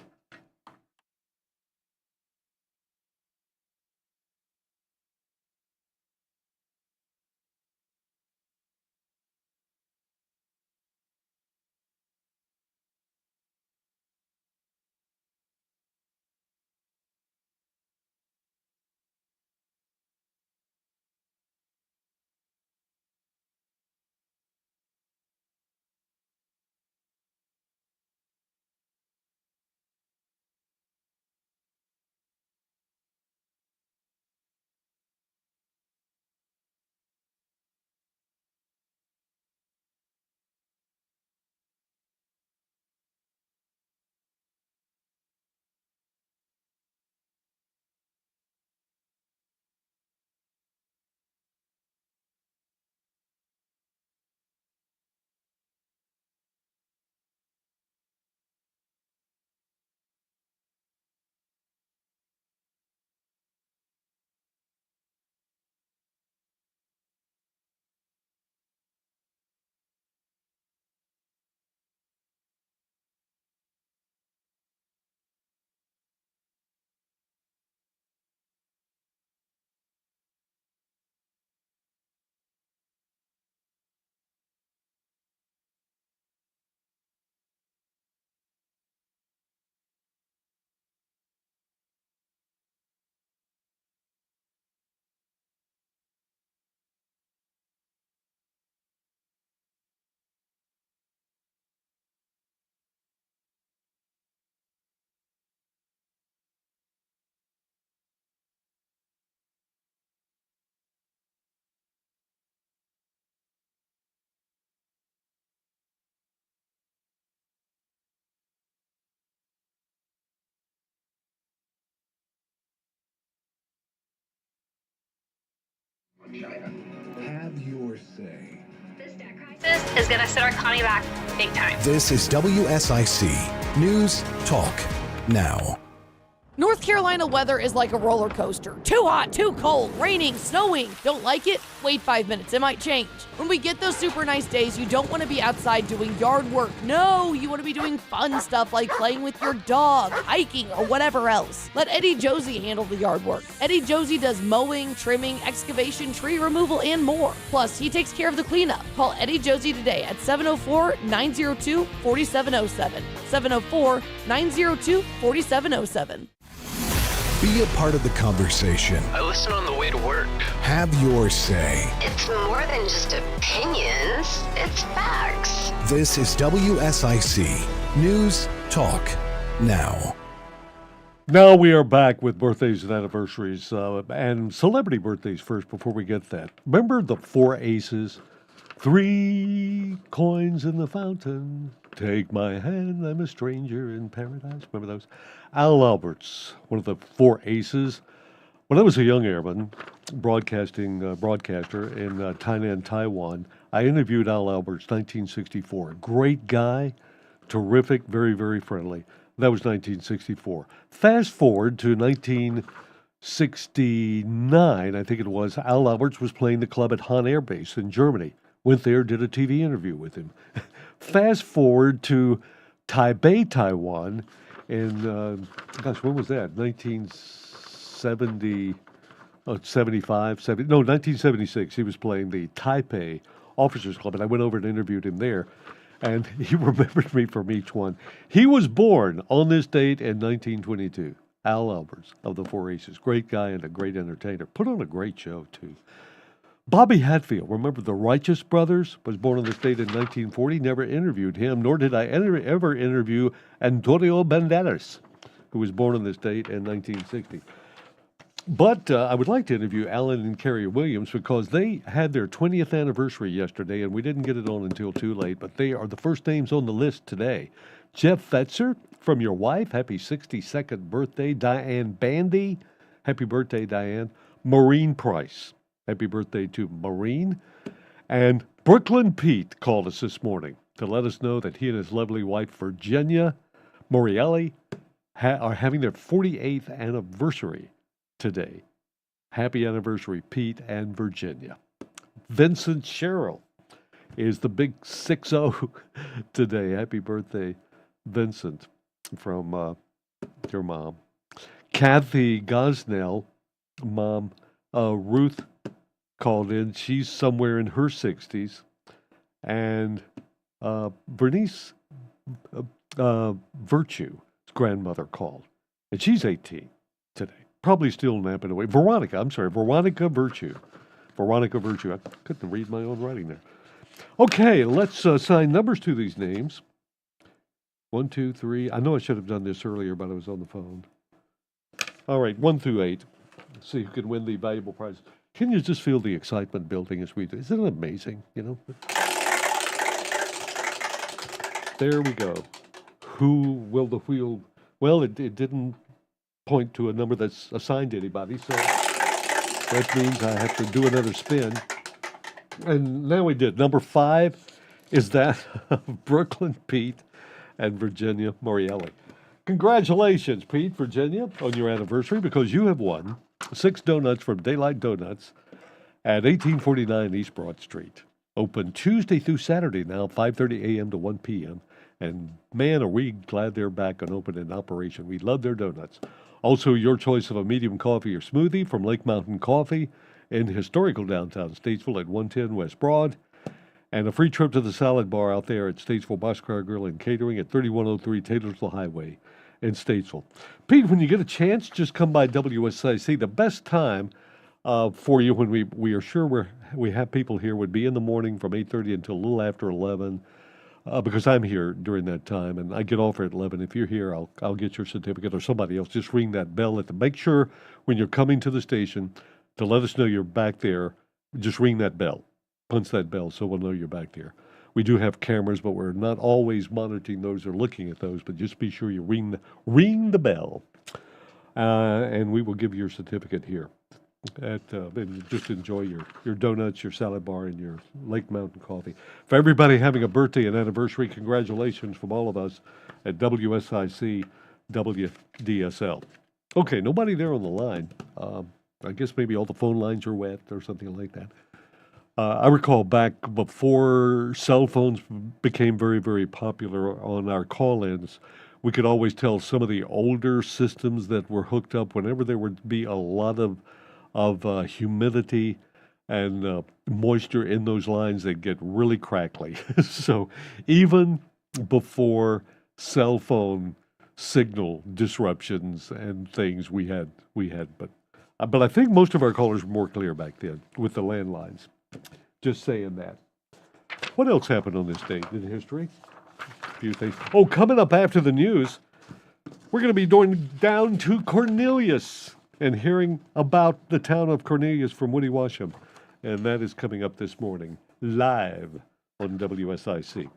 Have your say. This debt crisis is going to set our economy back big time. This is WSIC News Talk Now. North Carolina weather is like a roller coaster. Too hot, too cold, raining, snowing. Don't like it? Wait 5 minutes, it might change. When we get those super nice days, you don't want to be outside doing yard work. No, you want to be doing fun stuff like playing with your dog, hiking, or whatever else. Let Eddie Josie handle the yard work. Eddie Josie does mowing, trimming, excavation, tree removal, and more. Plus, he takes care of the cleanup. Call Eddie Josie today at 704-902-4707. 704-902-4707. Be a part of the conversation. I listen on the way to work. Have your say. It's more than just opinions, it's facts. This is WSIC News Talk Now. Now we are back with birthdays and anniversaries and celebrity birthdays first before we get that. Remember the four aces? 3 coins in the fountain. Take my hand, I'm a stranger in paradise. Remember those? Al Alberts, one of the 4 aces. When I was a young airman, broadcaster in Tainan, Taiwan, I interviewed Al Alberts, 1964. Great guy, terrific, very, very friendly. That was 1964. Fast forward to 1969, I think it was, Al Alberts was playing the club at Han Air Base in Germany. Went there, did a TV interview with him. Fast forward to Taipei, Taiwan, in, when was that? 1976. He was playing the Taipei Officers Club, and I went over and interviewed him there. And he remembered me from each one. He was born on this date in 1922. Al Alberts of the Four Aces. Great guy and a great entertainer. Put on a great show, too. Bobby Hatfield, remember the Righteous Brothers, was born on this date in 1940. Never interviewed him, nor did I ever interview Antonio Banderas, who was born on this date in 1960. But I would like to interview Alan and Carrie Williams because they had their 20th anniversary yesterday, and we didn't get it on until too late, but they are the first names on the list today. Jeff Fetzer, from your wife, happy 62nd birthday. Diane Bandy, happy birthday, Diane. Maureen Price, happy birthday to Maureen. And Brooklyn Pete called us this morning. to let us know that he and his lovely wife, Virginia Morielli, are having their 48th anniversary today. Happy anniversary, Pete and Virginia. Vincent Sherrill is the big 6-0 today. Happy birthday, Vincent, from your mom. Kathy Gosnell, mom, Ruth called in. She's somewhere in her 60s. And Bernice Virtue's grandmother called. And she's 18 today. Probably still napping away. Veronica Virtue. Veronica Virtue. I couldn't read my own writing there. Okay, let's assign numbers to these names. 1, 2, 3. I know I should have done this earlier, but I was on the phone. All right, 1 through 8. Let's see who can win the valuable prize. Can you just feel the excitement building as we do? Isn't it amazing, you know? There we go. Who will the wheel... Well, it didn't point to a number that's assigned to anybody, so that means I have to do another spin. And now we did. Number 5 is that of Brooklyn Pete and Virginia Morielli. Congratulations, Pete, Virginia, on your anniversary, because you have won 6 donuts from Daylight Donuts at 1849 East Broad Street. Open Tuesday through Saturday now, 5:30 a.m. to 1 p.m. And man, are we glad they're back and open in operation. We love their donuts. Also, your choice of a medium coffee or smoothie from Lake Mountain Coffee in historical downtown Statesville at 110 West Broad. And a free trip to the salad bar out there at Statesville Boxcar Grill and Catering at 3103 Taylorsville Highway in Statesville. Pete, when you get a chance, just come by WSIC. The best time for you when we are sure we have people here would be in the morning from 8:30 until a little after 11, because I'm here during that time, and I get off at 11. If you're here, I'll get your certificate, or somebody else. Just ring that bell make sure when you're coming to the station to let us know you're back there. Just ring that bell. Punch that bell so we'll know you're back there. We do have cameras, but we're not always monitoring those or looking at those, but just be sure you ring the bell, and we will give you your certificate here. And just enjoy your donuts, your salad bar, and your Lake Mountain coffee. For everybody having a birthday and anniversary, congratulations from all of us at WSIC WDSL. Okay, nobody there on the line. I guess maybe all the phone lines are wet or something like that. I recall back before cell phones became very, very popular on our call-ins, we could always tell some of the older systems that were hooked up whenever there would be a lot of humidity and moisture in those lines, they'd get really crackly. So even before cell phone signal disruptions and things, we had, but I think most of our callers were more clear back then with the landlines. Just saying that. What else happened on this date in history? A few things. Oh, coming up after the news, we're going to be going down to Cornelius and hearing about the town of Cornelius from Woody Washam. And that is coming up this morning, live on WSIC,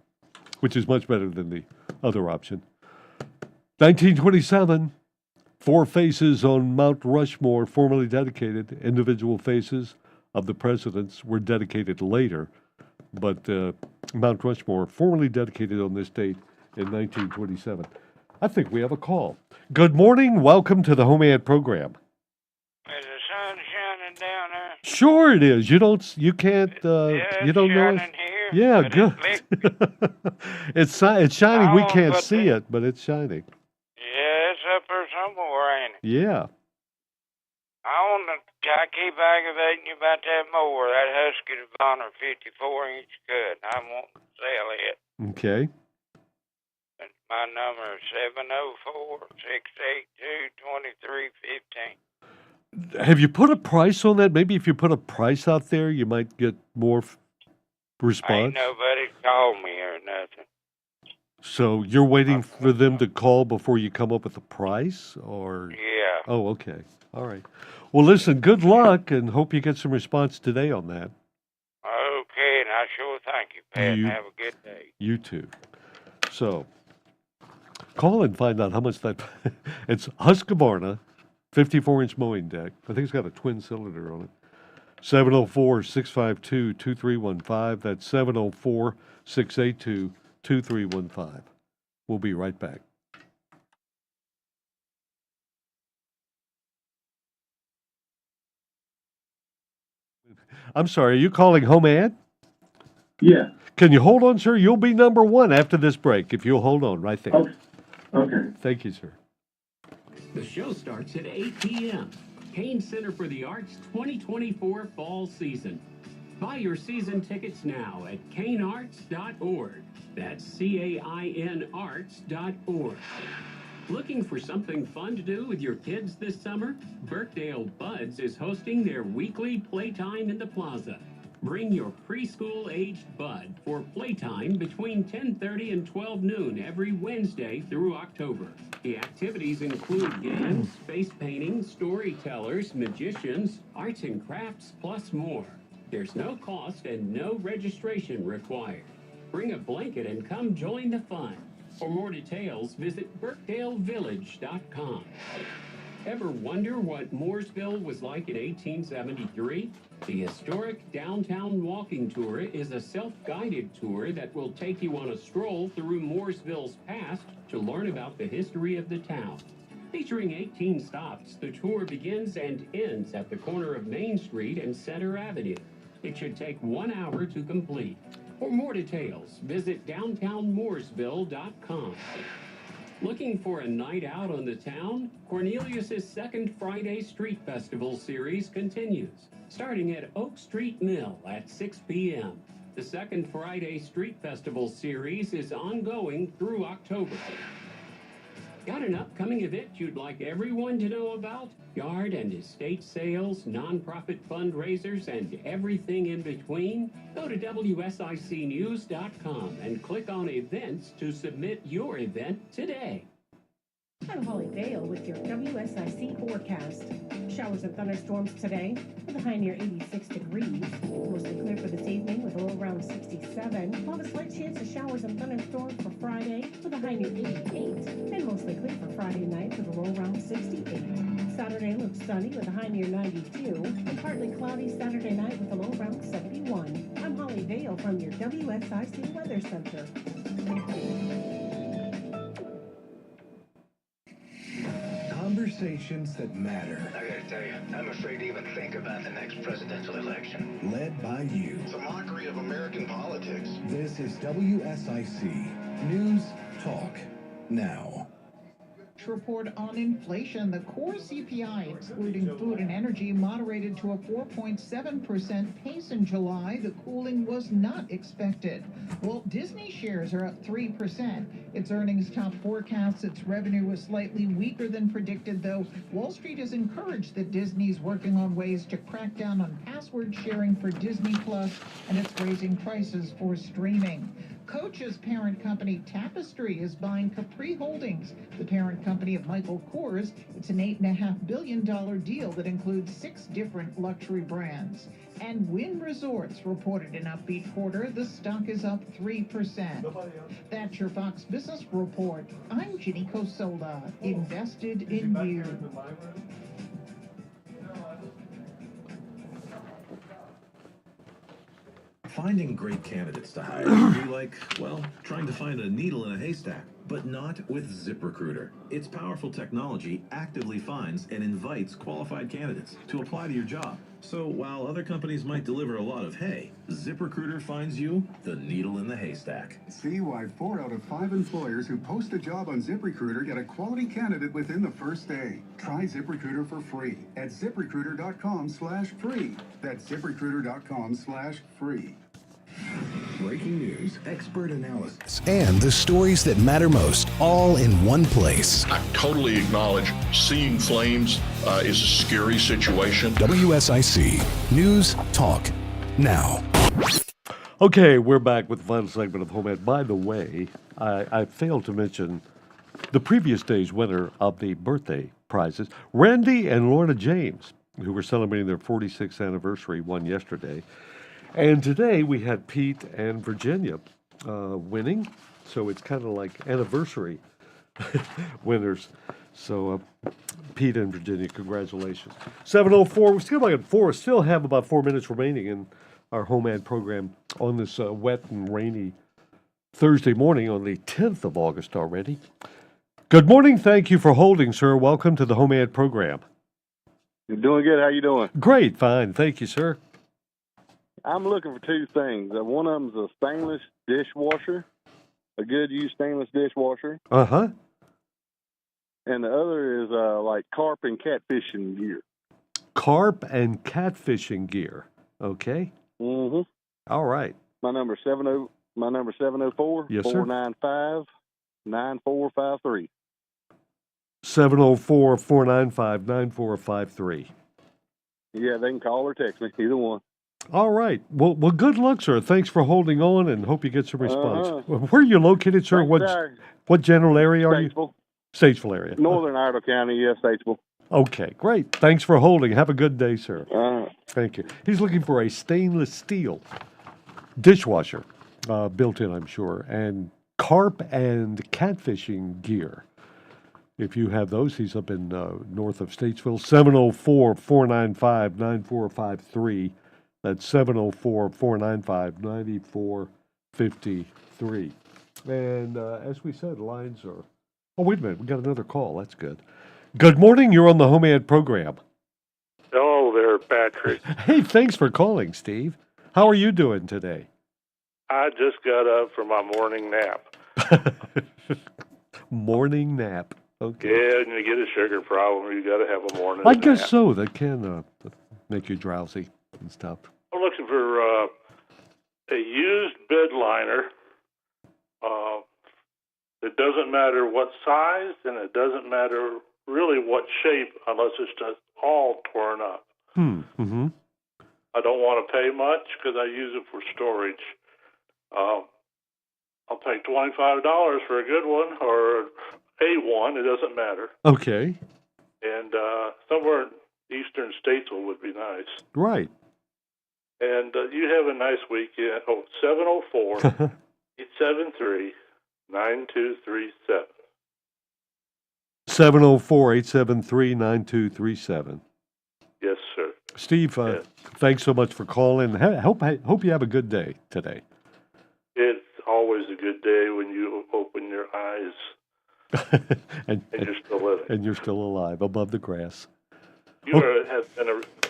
which is much better than the other option. 1927, 4 faces on Mount Rushmore, formally dedicated. Individual faces of the presidents were dedicated later, but Mount Rushmore formally dedicated on this date in 1927. I think we have a call. Good morning. Welcome to the HomeAd program. Is the sun shining down there? Sure it is. You can't, you don't know it? Shining here, Yeah, but good. It's shining. We can't see it, but it's shining. Yeah, it's up there somewhere, ain't it? Yeah. I keep aggravating you about that mower, that Husky Bonner 54-inch cut. I won't sell it. Okay. And my number is 704-682-2315. Have you put a price on that? Maybe if you put a price out there, you might get more response. Ain't nobody called me or nothing. So you're waiting for them to call before you come up with a price, or? Yeah. Oh, okay. All right. Well, listen, good luck, and hope you get some response today on that. Okay, and I sure thank you, Pat, and have a good day. You too. So, call and find out how much that... It's Husqvarna 54-inch mowing deck. I think it's got a twin cylinder on it. 704-652-2315. That's 2315. We'll be right back. I'm sorry, are you calling HomeAd? Yeah. Can you hold on, sir? You'll be number one after this break, if you'll hold on right there. Okay. Thank you, sir. The show starts at 8 p.m. Kane Center for the Arts 2024 fall season. Buy your season tickets now at canearts.org. That's CAIN arts.org. Looking for something fun to do with your kids this summer? Birkdale Buds is hosting their weekly playtime in the plaza. Bring your preschool-aged bud for playtime between 10:30 and 12 noon every Wednesday through October. The activities include games, face painting, storytellers, magicians, arts and crafts, plus more. There's no cost and no registration required. Bring a blanket and come join the fun. For more details, visit BirkdaleVillage.com. Ever wonder what Mooresville was like in 1873? The historic downtown walking tour is a self-guided tour that will take you on a stroll through Mooresville's past to learn about the history of the town. Featuring 18 stops, the tour begins and ends at the corner of Main Street and Center Avenue. It should take 1 hour to complete. For more details, visit downtownmooresville.com. Looking for a night out on the town? Cornelius's second Friday Street Festival series continues, starting at Oak Street Mill at 6 p.m. The second Friday Street Festival series is ongoing through October. Got an upcoming event you'd like everyone to know about? Yard and estate sales, nonprofit fundraisers, and everything in between? Go to WSICnews.com and click on events to submit your event today. I'm Holly Vale with your WSIC forecast. Showers and thunderstorms today with a high near 86 degrees. Mostly clear for this evening with a low around 67. We'll have a slight chance of showers and thunderstorms for Friday with a high near 88. And mostly clear for Friday night with a low around 68. Saturday looks sunny with a high near 92. And partly cloudy Saturday night with a low around 71. I'm Holly Vale from your WSIC Weather Center. Conversations that matter. I gotta tell you, I'm afraid to even think about the next presidential election. Led by you. It's a mockery of American politics. This is WSIC News Talk Now. Report on inflation. The core CPI, excluding food and energy, moderated to a 4.7% pace in July. The cooling was not expected. Walt Disney shares are up 3%. Its earnings top forecasts. Its revenue was slightly weaker than predicted, though Wall Street is encouraged that Disney's working on ways to crack down on password sharing for Disney Plus, and it's raising prices for streaming. Coach's parent company Tapestry is buying Capri Holdings, the parent company of Michael Kors. It's an $8.5 billion deal that includes 6 different luxury brands. And Wynn Resorts reported an upbeat quarter. The stock is up 3%. That's your Fox Business Report. I'm Ginny Cosola, invested in you. Finding great candidates to hire would be like, well, trying to find a needle in a haystack. But not with ZipRecruiter. Its powerful technology actively finds and invites qualified candidates to apply to your job. So while other companies might deliver a lot of hay, ZipRecruiter finds you the needle in the haystack. See why 4 out of 5 employers who post a job on ZipRecruiter get a quality candidate within the first day. Try ZipRecruiter for free at ZipRecruiter.com/free. That's ZipRecruiter.com/free. Breaking news, expert analysis, And the stories that matter most, all in one place. I totally acknowledge seeing flames is a scary situation. WSIC News Talk Now. Okay, we're back with the final segment of HomeAd. By the way, I failed to mention the previous day's winner of the birthday prizes, Randy and Lorna James, who were celebrating their 46th anniversary, won yesterday. And today we had Pete and Virginia winning, so it's kind of like anniversary winners. So Pete and Virginia, congratulations. 7:04. We still have about 4 minutes remaining in our HomeAd program on this wet and rainy Thursday morning on the 10th of August already. Good morning. Thank you for holding, sir. Welcome to the HomeAd program. You're doing good. How you doing? Great. Fine. Thank you, sir. I'm looking for two things. One of them's a stainless dishwasher, a good used stainless dishwasher. Uh-huh. And the other is like carp and catfishing gear. Carp and catfishing gear. Okay. Mm-hmm. All right. My number 704 Yes, sir. 495 9453. 704-495-9453. Yeah, they can call or text me, either one. All right. Well, good luck, sir. Thanks for holding on, and hope you get some response. Uh-huh. Where are you located, sir? What general area are you? Statesville area. Northern Iredell County, yes, Statesville. Okay, great. Thanks for holding. Have a good day, sir. Thank you. He's looking for a stainless steel dishwasher, built in, I'm sure, and carp and catfishing gear. If you have those, he's up in north of Statesville. 704-495-9453. That's 704-495-9453. And as we said, lines are... Oh, wait a minute. We got another call. That's good. Good morning. You're on the HomeAd program. Hello there, Patrick. Hey, thanks for calling, Steve. How are you doing today? I just got up from my morning nap. Morning nap. Okay. Yeah, and you get a sugar problem, you got to have a morning I nap. guess so. That can make you drowsy and stuff. I'm looking for a used bed liner. It doesn't matter what size, and it doesn't matter really what shape, unless it's just all torn up. Mm-hmm. I don't want to pay much because I use it for storage. I'll pay $25 for a good one or a one. It doesn't matter. Okay. And somewhere in eastern Statesville would be nice. Right. And you have a nice weekend. 704-873-9237. 704-873-9237. Yes, sir. Steve, thanks so much for calling. Hope you have a good day today. It's always a good day when you open your eyes and you're still living. And you're still alive above the grass. You have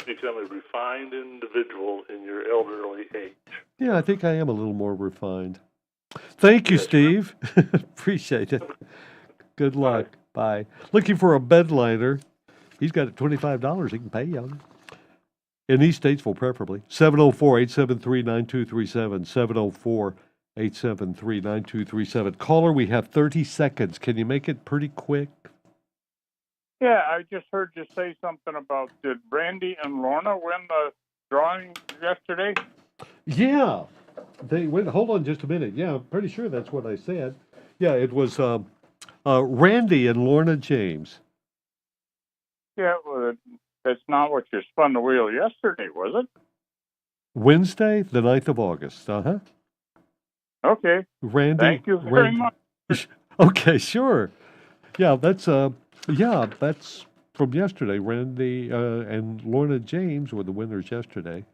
become a refined individual in your elderly age. Yeah, I think I am a little more refined. Thank you, Steve. Appreciate it. Good luck. Bye. Looking for a bed liner. He's got $25 he can pay you on. In East Statesville, preferably. 704-873-9237. 704-873-9237. Caller, we have 30 seconds. Can you make it pretty quick? Yeah, I just heard you say something about, did Brandy and Lorna win the drawing yesterday? Yeah. They went. Hold on just a minute. Yeah, I'm pretty sure that's what I said. Yeah, it was Randy and Lorna James. Yeah, well, that's not what you spun the wheel yesterday, was it? Wednesday, the 9th of August. Uh-huh. Okay. Randy. Thank you very much. Okay, sure. Yeah, that's from yesterday. Randy and Lorna James were the winners yesterday.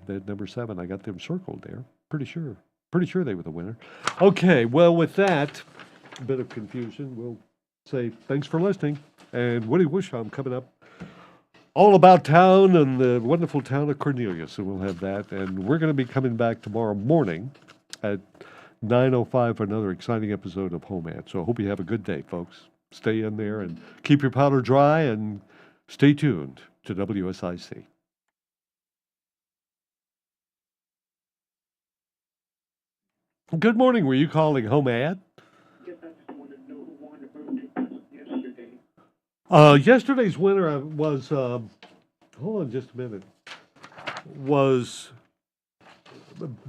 They're number 7. I got them circled there. Pretty sure they were the winner. Okay, well, with that, a bit of confusion, we'll say thanks for listening. And Woody Wisham coming up. All about town and the wonderful town of Cornelius, and we'll have that. And we're going to be coming back tomorrow morning at 9:05 for another exciting episode of HomeAd. So I hope you have a good day, folks. Stay in there and keep your powder dry and stay tuned to WSIC. Good morning. Were you calling HomeAd? Yesterday's winner was, hold on just a minute, was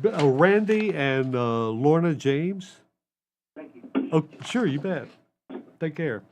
Randy and Lorna James. Thank you. Oh, sure, you bet. Take care.